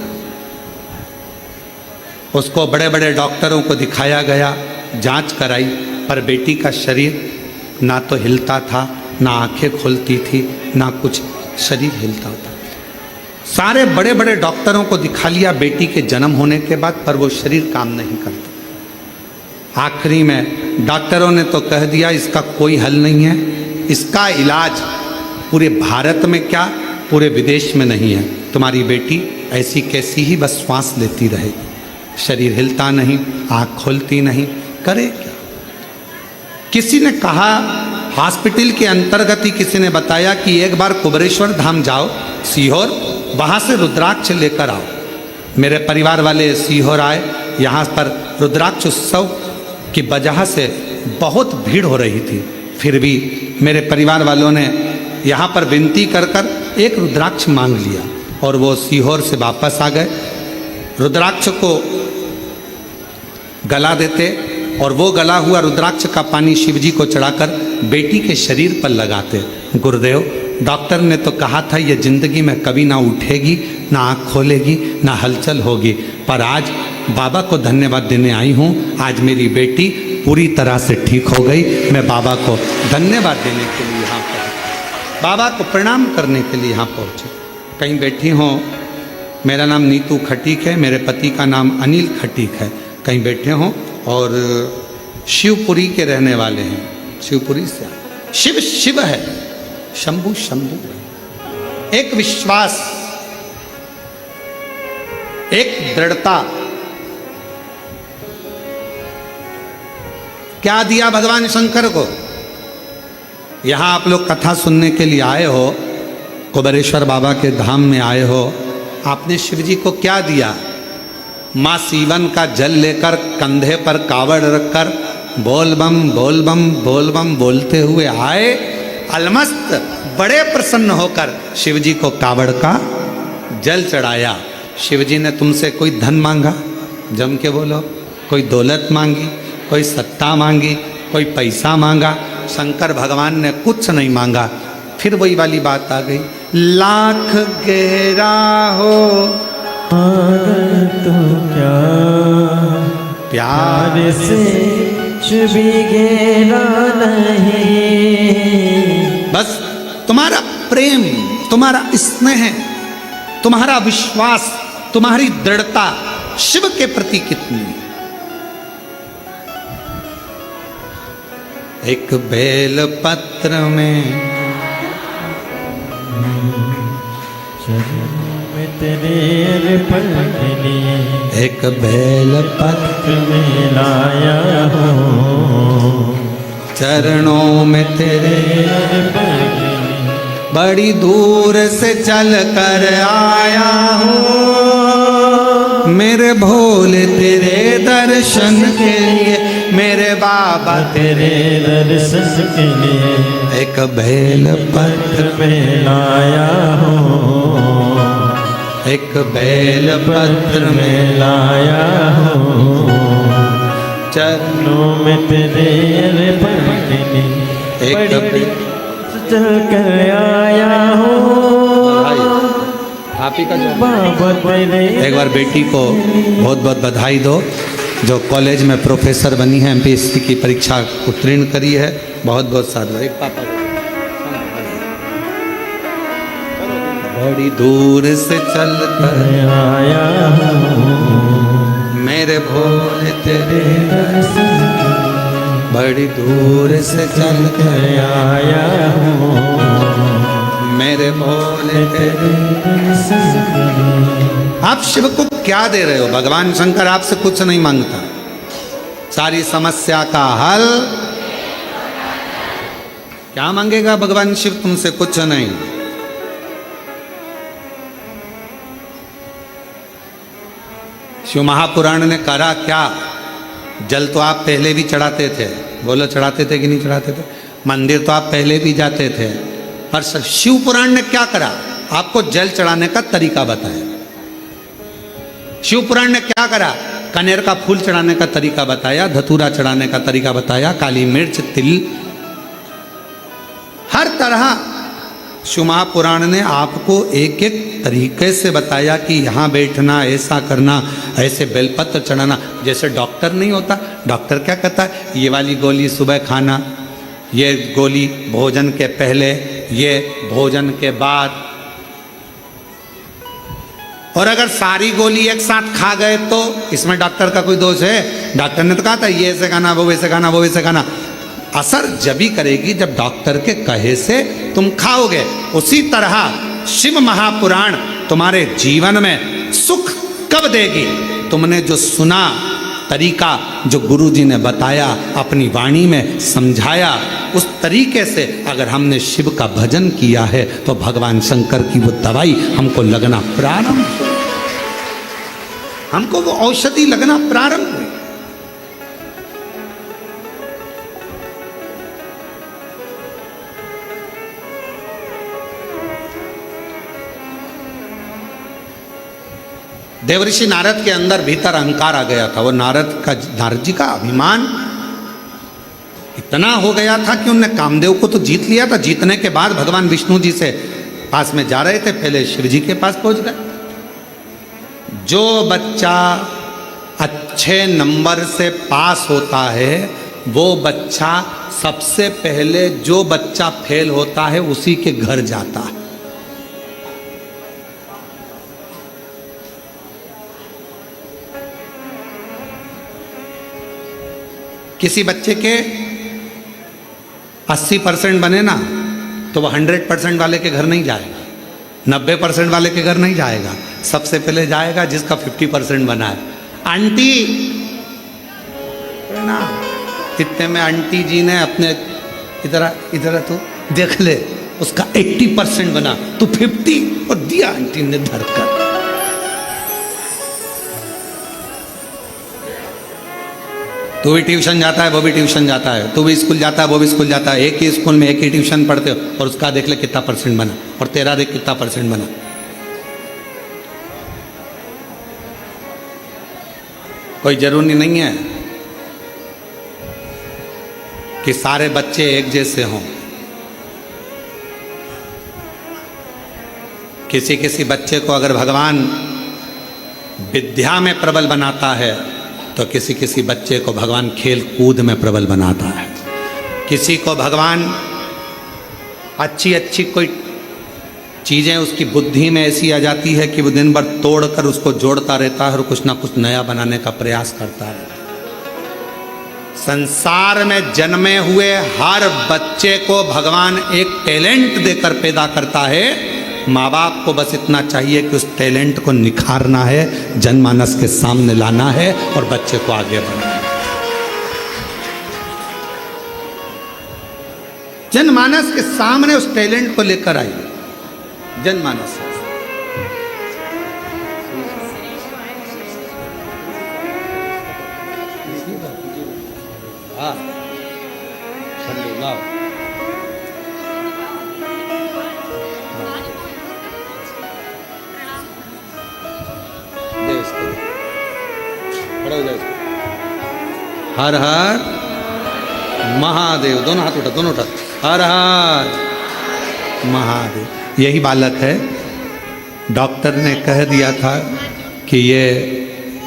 उसको बड़े बड़े डॉक्टरों को दिखाया गया, जांच कराई, पर बेटी का शरीर ना तो हिलता था, ना आंखें खुलती थी, ना कुछ शरीर हिलता था। सारे बड़े बड़े डॉक्टरों को दिखा लिया बेटी के जन्म होने के बाद, पर वो शरीर काम नहीं करता। आखिरी में डॉक्टरों ने तो कह दिया इसका कोई हल नहीं है, इसका इलाज पूरे भारत में क्या पूरे विदेश में नहीं है। तुम्हारी बेटी ऐसी कैसी ही बस श्वास लेती रहेगी, शरीर हिलता नहीं, आँख खुलती नहीं, करे क्या? किसी ने कहा हॉस्पिटल के अंतर्गत ही किसी ने बताया कि एक बार कुबेरेश्वर धाम जाओ सीहोर, वहाँ से रुद्राक्ष लेकर आओ। मेरे परिवार वाले सीहोर आए। यहाँ पर रुद्राक्ष उत्सव की वजह से बहुत भीड़ हो रही थी, फिर भी मेरे परिवार वालों ने यहाँ पर विनती कर कर एक रुद्राक्ष मांग लिया और वो सीहोर से वापस आ गए। रुद्राक्ष को गला देते और वो गला हुआ रुद्राक्ष का पानी शिव जी को चढ़ाकर बेटी के शरीर पर लगाते। गुरुदेव, डॉक्टर ने तो कहा था ये जिंदगी में कभी ना उठेगी, ना आँख खोलेगी, ना हलचल होगी, पर आज बाबा को धन्यवाद देने आई हूँ। आज मेरी बेटी पूरी तरह से ठीक हो गई। मैं बाबा को धन्यवाद देने के लिए यहाँ पहुँची, बाबा को प्रणाम करने के लिए यहाँ पहुँचे। कहीं बैठी हों, मेरा नाम नीतू खटीक है, मेरे पति का नाम अनिल खटीक है। कहीं बैठे हों और शिवपुरी के रहने वाले हैं, शिवपुरी से। शिव शिव है, शंभु शंभु। एक विश्वास, एक दृढ़ता। क्या दिया भगवान शंकर को? यहां आप लोग कथा सुनने के लिए आए हो, कुबेरेश्वर बाबा के धाम में आए हो, आपने शिव जी को क्या दिया? माँ सीवन का जल लेकर कंधे पर कावड़ रखकर बोल बम बोल बम बोल बम बोलते हुए आए। अलमस्त बड़े प्रसन्न होकर शिव जी को कावड़ का जल चढ़ाया। शिव जी ने तुमसे कोई धन मांगा? जम के बोलो। कोई दौलत मांगी, कोई सत्ता मांगी, कोई पैसा मांगा? शंकर भगवान ने कुछ नहीं मांगा। फिर वही वाली बात आ गई, लाख गहरा हो तो क्या प्यार से कुछ भी गहरा नहीं। बस तुम्हारा प्रेम, तुम्हारा स्नेह, तुम्हारा विश्वास, तुम्हारी दृढ़ता शिव के प्रति कितनी है। एक बेल पत्र में तेरे अर्पण के लिए एक बेल पत्र में लाया हूँ, चरणों में तेरे अर्पण के लिए बड़ी दूर से चल कर आया हूँ। मेरे भोले तेरे दर्शन के लिए, मेरे बाबा तेरे दर्शन के लिए एक बेल पत्र में लाया हूँ, एक बेल पत्र में में लाया हूँ, चरणों में तेरे अर्पण के लिए एक बड़ी चल कर आया हूँ। आप ही का जो बाबा तेरे एक बार बेटी को बहुत बहुत बधाई दो, जो कॉलेज में प्रोफेसर बनी है, एमपीएससी की परीक्षा उत्तीर्ण करी है। बहुत बहुत साधु। एक पापा बड़ी दूर से चल कर आया हूँ, मेरे भोले तेरे दर्शन बड़ी दूर से चल कर आया हूँ, मेरे भोले तेरे। आप शिव को क्या दे रहे हो? भगवान शंकर आपसे कुछ नहीं मांगता, सारी समस्या का हल क्या मांगेगा भगवान शिव तुमसे? कुछ नहीं। शिव महापुराण ने करा क्या? जल तो आप पहले भी चढ़ाते थे, बोलो चढ़ाते थे कि नहीं चढ़ाते थे? मंदिर तो आप पहले भी जाते थे, पर शिव पुराण ने क्या करा? आपको जल चढ़ाने का तरीका बताया। शिव पुराण ने क्या करा? कनेर का फूल चढ़ाने का तरीका बताया, धतूरा चढ़ाने का तरीका बताया, काली मिर्च, तिल, हर तरह शिव महापुराण ने आपको एक एक तरीके से बताया कि यहाँ बैठना, ऐसा करना, ऐसे बेलपत्र चढ़ाना। जैसे डॉक्टर नहीं होता, डॉक्टर क्या कहता है? ये वाली गोली सुबह खाना, ये गोली भोजन के पहले, ये भोजन के बाद। और अगर सारी गोली एक साथ खा गए तो इसमें डॉक्टर का कोई दोष है? डॉक्टर ने तो कहा था ये ऐसे खाना, वो वैसे खाना, वो वैसे खाना। असर जभी करेगी जब डॉक्टर के कहे से तुम खाओगे। उसी तरह शिव महापुराण तुम्हारे जीवन में सुख कब देगी? तुमने जो सुना, तरीका जो गुरुजी ने बताया, अपनी वाणी में समझाया, उस तरीके से अगर हमने शिव का भजन किया है तो भगवान शंकर की वो दवाई हमको लगना प्रारंभ, हमको वो औषधि लगना प्रारंभ हुई। देवऋषि नारद के अंदर भीतर अहंकार आ गया था। वो नारद जी का अभिमान इतना हो गया था कि उन्होंने कामदेव को तो जीत लिया था। जीतने के बाद भगवान विष्णु जी से पास में जा रहे थे, पहले शिव जी के पास पहुंच गए। जो बच्चा अच्छे नंबर से पास होता है वो बच्चा सबसे पहले, जो बच्चा फेल होता है उसी के घर जाता है। किसी बच्चे के 80% बने ना तो वह 100% वाले के घर नहीं जाएगा, 90% वाले के घर नहीं जाएगा, सबसे पहले जाएगा जिसका 50% बना है। आंटी ना, इतने में आंटी जी ने अपने इधर तो देख ले, उसका 80% बना तो 50 और दिया आंटी ने धरकर। तू भी ट्यूशन जाता है, वो भी ट्यूशन जाता है, तू भी स्कूल जाता है, वो भी स्कूल जाता है, एक ही स्कूल में एक ही ट्यूशन पढ़ते हो, और उसका देख ले कितना % बना और तेरा देख कितना % बना। कोई जरूरी नहीं है कि सारे बच्चे एक जैसे हों। किसी किसी बच्चे को अगर भगवान विद्या में प्रबल बनाता है तो किसी किसी बच्चे को भगवान खेल कूद में प्रबल बनाता है। किसी को भगवान अच्छी कोई चीज़ें उसकी बुद्धि में ऐसी आ जाती है कि वो दिन भर तोड़ कर उसको जोड़ता रहता है और कुछ ना कुछ नया बनाने का प्रयास करता रहता है। संसार में जन्मे हुए हर बच्चे को भगवान एक टैलेंट देकर पैदा करता है। माँ बाप को बस इतना चाहिए कि उस टैलेंट को निखारना है, जनमानस के सामने लाना है और बच्चे को आगे बढ़ाना है। जनमानस के सामने उस टैलेंट को लेकर आइए। जनमानस हर हर महादेव, दोनों हाथ उठा, दोनों उठा, हर हर महादेव। यही बालक है, डॉक्टर ने कह दिया था कि ये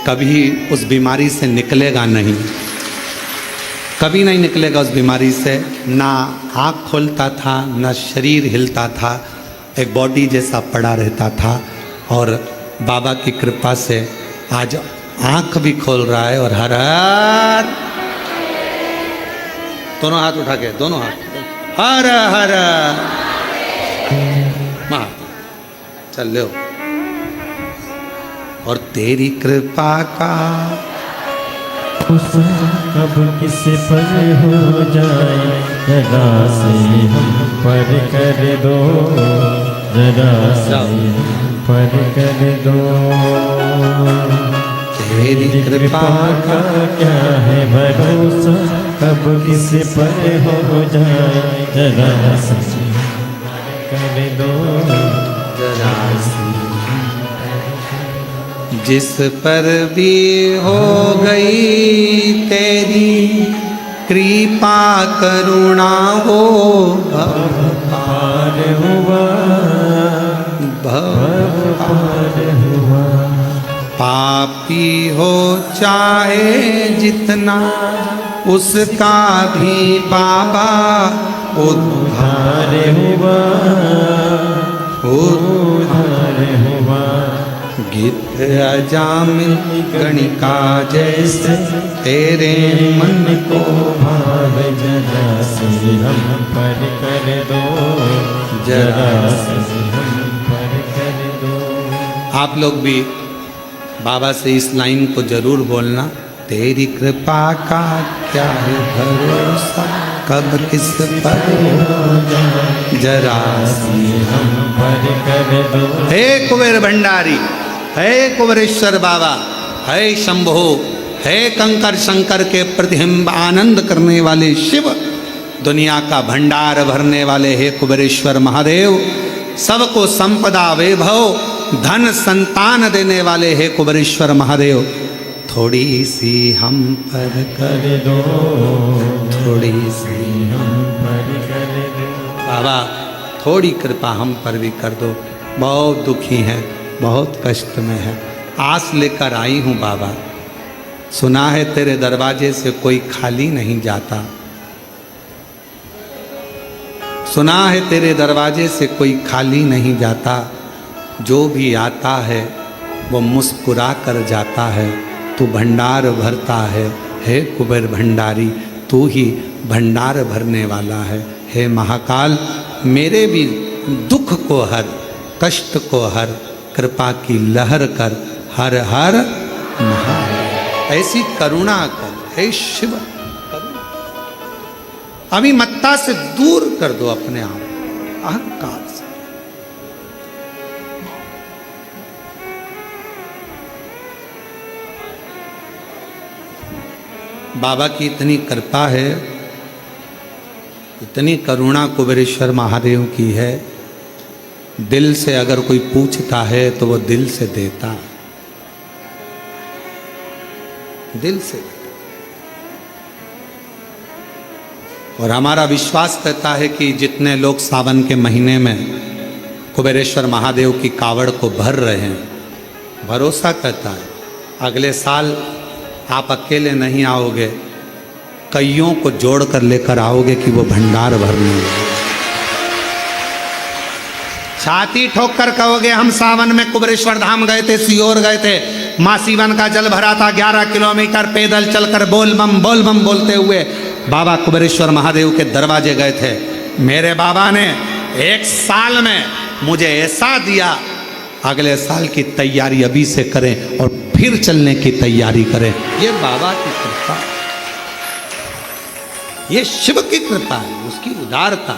कभी उस बीमारी से निकलेगा नहीं, कभी नहीं निकलेगा उस बीमारी से। ना आँख खोलता था, ना शरीर हिलता था, एक बॉडी जैसा पड़ा रहता था। और बाबा की कृपा से आज आँख भी खोल रहा है। और हर हर, दोनों हाथ उठा के, दोनों हाथ, हर हर महा, चल ले। और तेरी कृपा का कब किस पर हो जाए, जरा से हम पर कर दो, जरा से हम पर कर दो। तेरी कृपा का क्या है भरोसा, कब किस पर हो जाए, जरा से कर दो, जरा से। जिस पर भी हो गई तेरी कृपा करुणा हो, भव पार हुआ, भव पार हुआ। पापी हो चाहे जितना उसका भी बाबा उद्धार हुआ, उद्धार हुआ। गीत अजामिल गणिका जैसे तेरे मन को भाव, जरा से हम पर कर दो, जरा से हम पर कर दो। आप लोग भी बाबा से इस लाइन को जरूर बोलना तेरी कृपा का क्या है भरोसा, कब किस पर हो जरा सी हम पर कर दो। हे कुबेर भंडारी, हे कुबेरेश्वर बाबा, हे शंभो, हे कंकर शंकर के प्रतिबिंब आनंद करने वाले शिव, दुनिया का भंडार भरने वाले हे कुबेरेश्वर महादेव, सबको संपदा वैभव धन संतान देने वाले हे कुबेरेश्वर महादेव, थोड़ी सी हम पर कर दो, थोड़ी सी हम पर कर दो। बाबा थोड़ी कृपा हम पर भी कर दो, बहुत दुखी हैं, बहुत कष्ट में है, आस लेकर आई हूँ बाबा, सुना है तेरे दरवाजे से कोई खाली नहीं जाता, सुना है तेरे दरवाजे से कोई खाली नहीं जाता, जो भी आता है वो मुस्कुरा कर जाता है, तू भंडार भरता है हे कुबेर भंडारी, तू ही भंडार भरने वाला है। हे महाकाल मेरे भी दुख को हर, कष्ट को हर, कृपा की लहर कर, हर हर महादेव, ऐसी करुणा कर हे शिव, करुणा अभिमत्ता से दूर कर दो अपने आप, अहंकार से। बाबा की इतनी कृपा है, इतनी करुणा कुबेरेश्वर महादेव की है, दिल से अगर कोई पूछता है तो वो दिल से देता है, दिल से। और हमारा विश्वास कहता है कि जितने लोग सावन के महीने में कुबेरेश्वर महादेव की कावड़ को भर रहे हैं, भरोसा कहता है अगले साल आप अकेले नहीं आओगे, कईयों को जोड़ कर लेकर आओगे कि वो भंडार भरने वाले। छाती ठोक कर कहोगे हम सावन में कुबेरेश्वर धाम गए थे, सीहोर गए थे, माँ सीवन का जल भरा था, 11 किलोमीटर पैदल चलकर बोल बम बोलते हुए बाबा कुबेरेश्वर महादेव के दरवाजे गए थे। मेरे बाबा ने 1 साल में मुझे ऐसा दिया, अगले साल की तैयारी अभी से करें और फिर चलने की तैयारी करें। ये बाबा की कृपा, ये शिव की कृपा है, उसकी उदारता।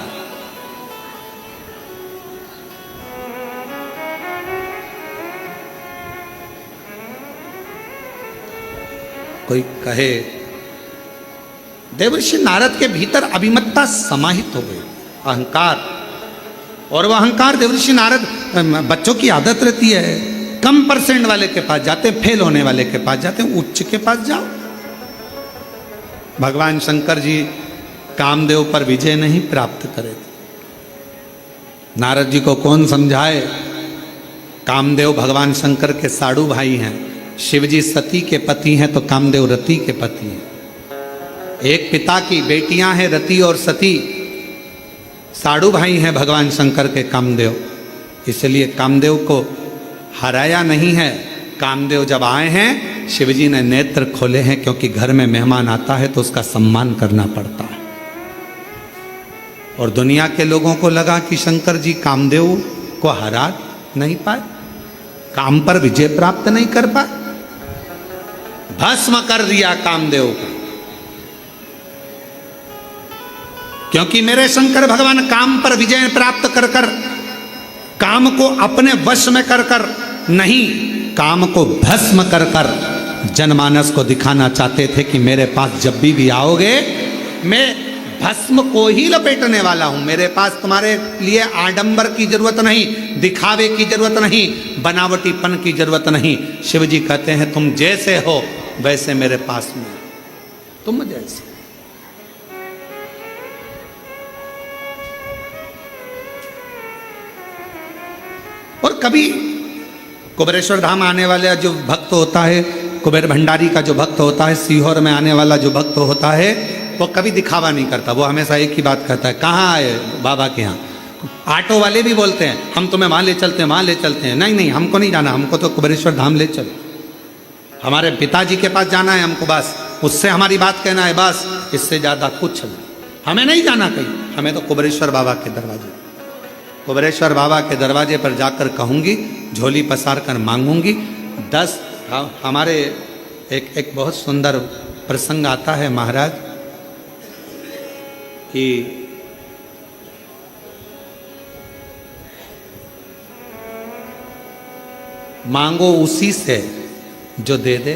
कोई कहे देवर्षि नारद के भीतर अभिमत्ता समाहित हो गई, अहंकार, और वह अहंकार देवर्षि नारद, बच्चों की आदत रहती है, कम परसेंट वाले के पास जाते, फेल होने वाले के पास जाते, उच्च के पास जाओ। भगवान शंकर जी कामदेव पर विजय नहीं प्राप्त करे थे। नारद जी को कौन समझाए, कामदेव भगवान शंकर के साड़ू भाई हैं, शिव जी सती के पति हैं तो कामदेव रति के पति हैं। एक पिता की बेटियां हैं रति और सती, साड़ू भाई हैं भगवान शंकर के कामदेव, इसलिए कामदेव को हराया नहीं है। कामदेव जब आए हैं शिवजी ने नेत्र खोले हैं, क्योंकि घर में मेहमान आता है तो उसका सम्मान करना पड़ता है। और दुनिया के लोगों को लगा कि शंकर जी कामदेव को हरा नहीं पाए, काम पर विजय प्राप्त नहीं कर पाए, भस्म कर दिया कामदेव को। क्योंकि मेरे शंकर भगवान काम पर विजय प्राप्त कर कर, काम को अपने वश में कर कर नहीं, काम को भस्म कर कर जनमानस को दिखाना चाहते थे कि मेरे पास जब भी आओगे मैं भस्म को ही लपेटने वाला हूं, मेरे पास तुम्हारे लिए आडंबर की जरूरत नहीं, दिखावे की जरूरत नहीं, बनावटीपन की जरूरत नहीं। शिव जी कहते हैं तुम जैसे हो वैसे मेरे पास में, तुम जैसे। और कभी कुबेरेश्वर धाम आने वाला जो भक्त होता है, कुबेर भंडारी का जो भक्त होता है, सीहोर में आने वाला जो भक्त होता है, वो कभी दिखावा नहीं करता, वो हमेशा एक ही बात कहता है, कहाँ आए बाबा के यहाँ। ऑटो वाले भी बोलते हैं हम तुम्हें वहाँ ले चलते हैं, वहाँ ले चलते हैं, नहीं नहीं हमको नहीं जाना, हमको तो कुबेरेश्वर धाम ले चलो, हमारे पिताजी के पास जाना है हमको, बस उससे हमारी बात कहना है, बस इससे ज़्यादा कुछ नहीं, हमें नहीं जाना कहीं, हमें तो कुबेरेश्वर बाबा के दरवाजे, कुबेरेश्वर बाबा के दरवाजे पर जाकर कहूँगी, झोली पसार कर मांगूंगी। 10 हमारे एक बहुत सुंदर प्रसंग आता है महाराज कि मांगो उसी से जो दे दे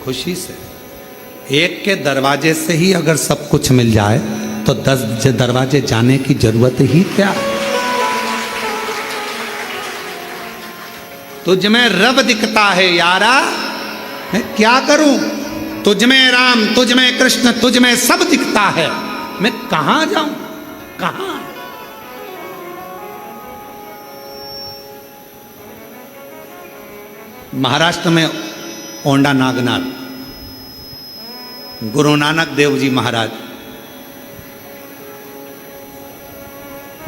खुशी से। एक के दरवाजे से ही अगर सब कुछ मिल जाए तो 10 दरवाजे जाने की जरूरत ही क्या। तुझ में रब दिखता है यारा, मैं क्या करूं। तुझ में राम, तुझ में कृष्ण, तुझ में सब दिखता है, मैं कहां जाऊं, कहां। महाराष्ट्र में ओंडा नागनाथ गुरु नानक देव जी महाराज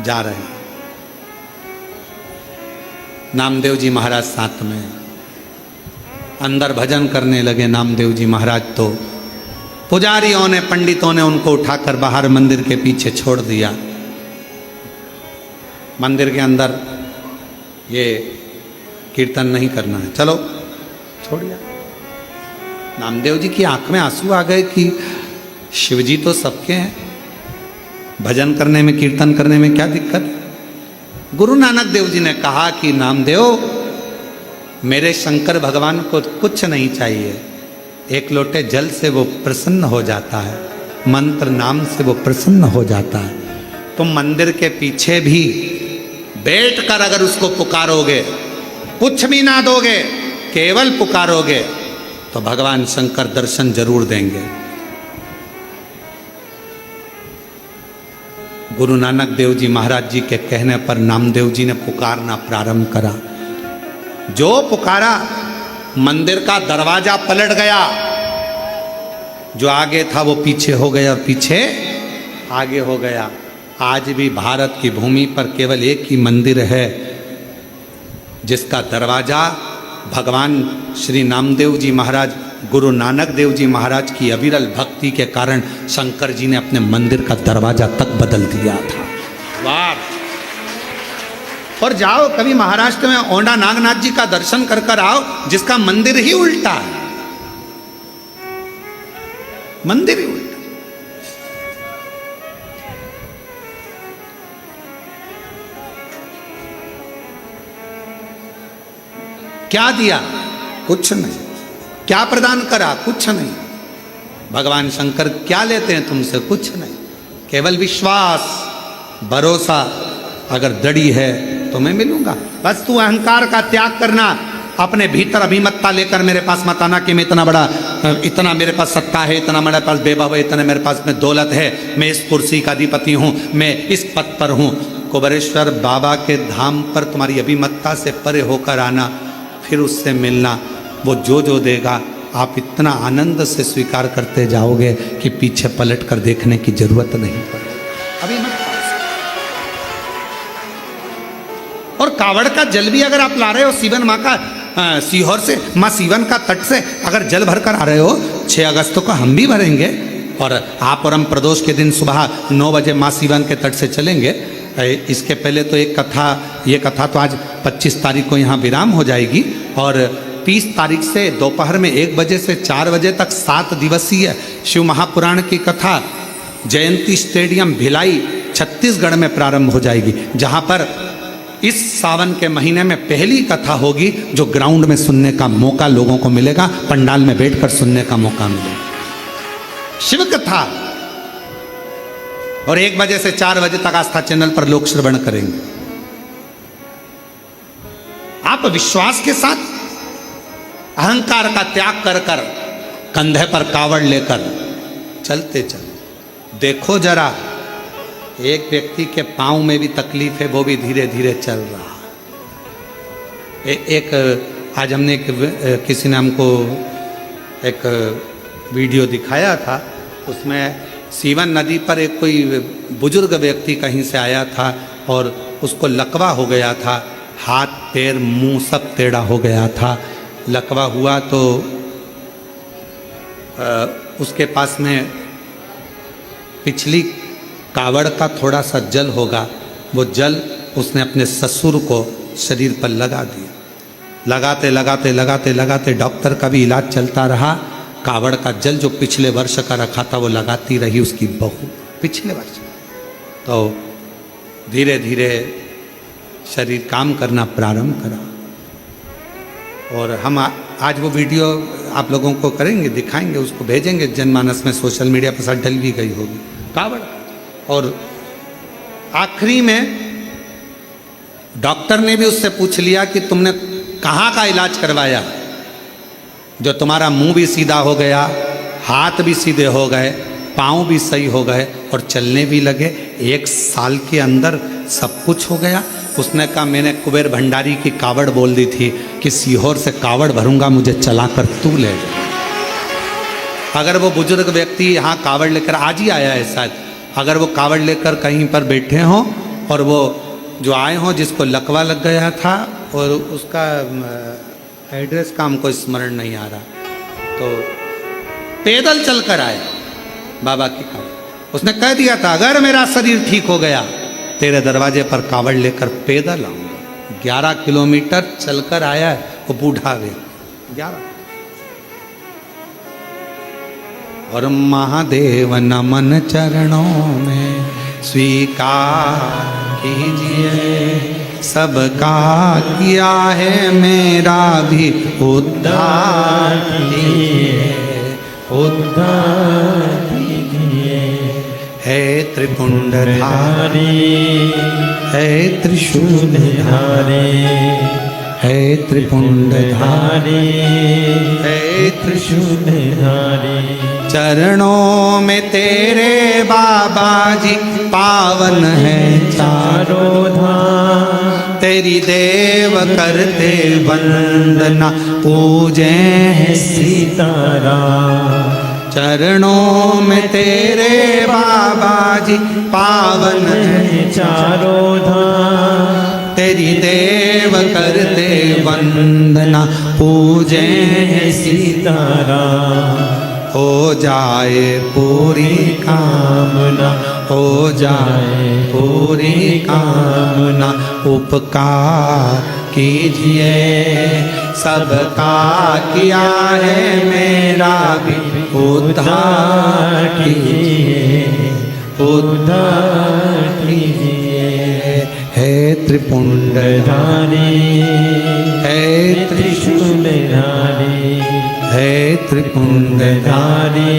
जा रहे हैं। नामदेव जी महाराज साथ में अंदर भजन करने लगे। नामदेव जी महाराज तो पुजारियों ने, पंडितों ने उनको उठाकर बाहर मंदिर के पीछे छोड़ दिया। मंदिर के अंदर ये कीर्तन नहीं करना है, चलो छोड़ दिया। नामदेव जी की आंख में आंसू आ गए कि शिवजी तो सबके हैं, भजन करने में, कीर्तन करने में क्या दिक्कत है। गुरु नानक देव जी ने कहा कि नामदेव, मेरे शंकर भगवान को कुछ नहीं चाहिए, एक लोटे जल से वो प्रसन्न हो जाता है, मंत्र नाम से वो प्रसन्न हो जाता है। तुम मंदिर के पीछे भी बैठकर अगर उसको पुकारोगे, कुछ भी ना दोगे, केवल पुकारोगे, तो भगवान शंकर दर्शन जरूर देंगे। गुरु नानक देव जी महाराज जी के कहने पर नामदेव जी ने पुकारना प्रारंभ करा। जो पुकारा, मंदिर का दरवाजा पलट गया। जो आगे था वो पीछे हो गया और पीछे आगे हो गया। आज भी भारत की भूमि पर केवल एक ही मंदिर है जिसका दरवाजा भगवान श्री नामदेव जी महाराज, गुरु नानक देव जी महाराज की अविरल भक्ति के कारण शंकर जी ने अपने मंदिर का दरवाजा तक बदल दिया था। वाह। और जाओ कभी महाराष्ट्र में ओंडा नागनाथ जी का दर्शन कर कर आओ, जिसका मंदिर ही उल्टा है, मंदिर ही उल्टा। क्या दिया? कुछ नहीं। क्या प्रदान करा? कुछ नहीं। भगवान शंकर क्या लेते हैं तुमसे? कुछ नहीं। केवल विश्वास, भरोसा, अगर दृढ़ है तो मैं मिलूंगा। बस तू अहंकार का त्याग करना, अपने भीतर अभिमतता लेकर मेरे पास मत आना कि मैं इतना मेरे पास सत्ता है, इतना मेरे पास वैभव है, इतना मेरे पास में दौलत है, मैं इस कुर्सी का अधिपति हूँ, मैं इस पद पर हूँ। कुबेरेश्वर बाबा के धाम पर तुम्हारी अभिमतता से परे होकर आना, फिर उससे मिलना। वो जो देगा आप इतना आनंद से स्वीकार करते जाओगे कि पीछे पलट कर देखने की जरूरत नहीं पड़ेगी। अभिमतता। और कावड़ का जल भी अगर आप ला रहे हो सीवन माँ का, सीहोर से, माँ सीवन का तट से अगर जल भर कर आ रहे हो, 6 अगस्त को हम भी भरेंगे। और आप और हम प्रदोष के दिन सुबह 9 बजे माँ सीवन के तट से चलेंगे। इसके पहले तो ये कथा तो आज 25 तारीख को यहाँ विराम हो जाएगी। और 30 तारीख से दोपहर में 1 बजे से 4 बजे तक 7 दिवसीय शिव महापुराण की कथा जयंती स्टेडियम भिलाई छत्तीसगढ़ में प्रारंभ हो जाएगी, जहाँ पर इस सावन के महीने में पहली कथा होगी जो ग्राउंड में सुनने का मौका लोगों को मिलेगा, पंडाल में बैठकर सुनने का मौका मिलेगा। शिव कथा। और 1 बजे से 4 बजे तक आस्था चैनल पर लोग श्रवण करेंगे। आप विश्वास के साथ अहंकार का त्याग कर कर कंधे पर कावड़ लेकर चलते चल। देखो जरा, एक व्यक्ति के पांव में भी तकलीफ है, वो भी धीरे धीरे चल रहा। आज हमने किसी ने हमको एक वीडियो दिखाया था, उसमें सीवन नदी पर एक कोई बुजुर्ग व्यक्ति कहीं से आया था और उसको लकवा हो गया था, हाथ पैर मुंह सब टेढ़ा हो गया था। लकवा हुआ तो उसके पास में पिछली कावड़ का थोड़ा सा जल होगा, वो जल उसने अपने ससुर को शरीर पर लगा दिया। लगाते लगाते लगाते लगाते डॉक्टर का भी इलाज चलता रहा। कावड़ का जल जो पिछले वर्ष का रखा था वो लगाती रही उसकी बहू पिछले वर्ष। तो धीरे धीरे शरीर काम करना प्रारंभ करा। और हम आज वो वीडियो आप लोगों को करेंगे, दिखाएंगे, उसको भेजेंगे जनमानस में, सोशल मीडिया पर साथ डल भी गई होगी कावड़। और आखिरी में डॉक्टर ने भी उससे पूछ लिया कि तुमने कहाँ का इलाज करवाया, जो तुम्हारा मुंह भी सीधा हो गया, हाथ भी सीधे हो गए, पाँव भी सही हो गए और चलने भी लगे, 1 साल के अंदर सब कुछ हो गया। उसने कहा मैंने कुबेर भंडारी की कावड़ बोल दी थी कि सीहोर से कावड़ भरूंगा, मुझे चलाकर तू ले जा। अगर वो बुजुर्ग व्यक्ति यहाँ कावड़ लेकर, आज ही आया है शायद, अगर वो कावड़ लेकर कहीं पर बैठे हों और वो जो आए हों जिसको लकवा लग गया था और उसका एड्रेस का हमको स्मरण नहीं आ रहा, तो पैदल चलकर आए बाबा की कावड़। उसने कह दिया था अगर मेरा शरीर ठीक हो गया तेरे दरवाजे पर कावड़ लेकर पैदल आऊंगा। 11 किलोमीटर चलकर आया है वो बूढ़ा वे 11। और महादेव नमन चरणों में स्वीकार कीजिए, सबका किया है मेरा भी उद्धार कीजिए, उद्धार कीजिए। है त्रिपुंडधारी, है त्रिशूलधारी, है त्रिपुंडधारी, है त्रिशूलधारी। चरणों में तेरे बाबा जी पावन है चारों धाम, तेरी देव करते वंदना पूजे हैं सीताराम। चरणों में तेरे बाबा जी पावन है चारों धाम, तेरी देव करते वंदना पूजे हैं सीताराम। हो जाए पूरी कामना, हो जाए पूरी कामना, उपकार कीजिए, सबका किया है मेरा भी उद्धार कीजिए, उद्धार कीजिए। है त्रिपुंडधारी, है त्रिशूलधारी, है त्रिपुंडधारी,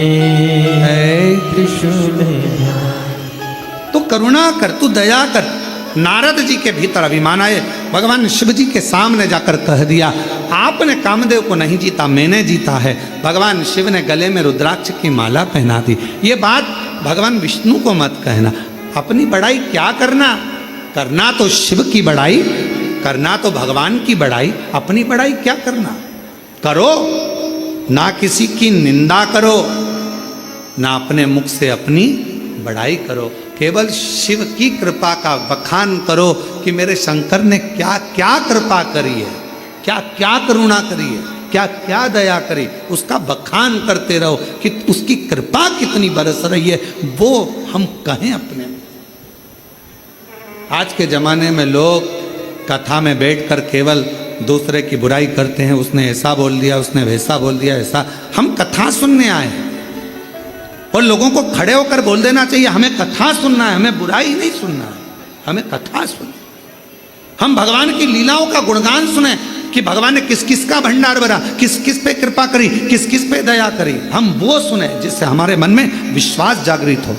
है त्रिशूलधारी। तो करुणा कर, तू दया कर। नारद जी के भीतर अभिमान आए, भगवान शिव जी के सामने जाकर कह दिया आपने कामदेव को नहीं जीता, मैंने जीता है। भगवान शिव ने गले में रुद्राक्ष की माला पहना दी। ये बात भगवान विष्णु को मत कहना। अपनी बड़ाई क्या करना, करना तो शिव की बड़ाई, करना तो भगवान की बड़ाई, अपनी बड़ाई क्या करना। करो ना किसी की निंदा करो, ना अपने मुख से अपनी बड़ाई करो, केवल शिव की कृपा का बखान करो कि मेरे शंकर ने क्या क्या कृपा करी है, क्या क्या करुणा करी है, क्या क्या दया करी, उसका बखान करते रहो कि उसकी कृपा कितनी बरस रही है, वो हम कहें अपने। आज के ज़माने में लोग कथा में बैठकर केवल दूसरे की बुराई करते हैं, उसने ऐसा बोल दिया, उसने वैसा बोल दिया, ऐसा। हम कथा सुनने आए हैं और लोगों को खड़े होकर बोल देना चाहिए हमें कथा सुनना है, हमें बुराई नहीं सुनना है, हमें कथा सुनना। हम भगवान की लीलाओं का गुणगान सुने कि भगवान ने किस किस का भंडार भरा, किस किस पे कृपा करी, किस किस पे दया करी, हम वो सुने जिससे हमारे मन में विश्वास जागृत हो।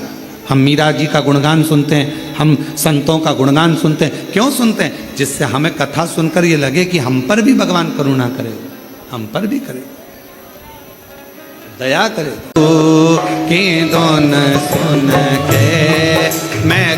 हम मीरा जी का गुणगान सुनते हैं, हम संतों का गुणगान सुनते हैं, क्यों सुनते हैं? जिससे हमें कथा सुनकर ये लगे कि हम पर भी भगवान करुणा करे, हम पर भी करे, दया करे। कि दोन सुन के मैं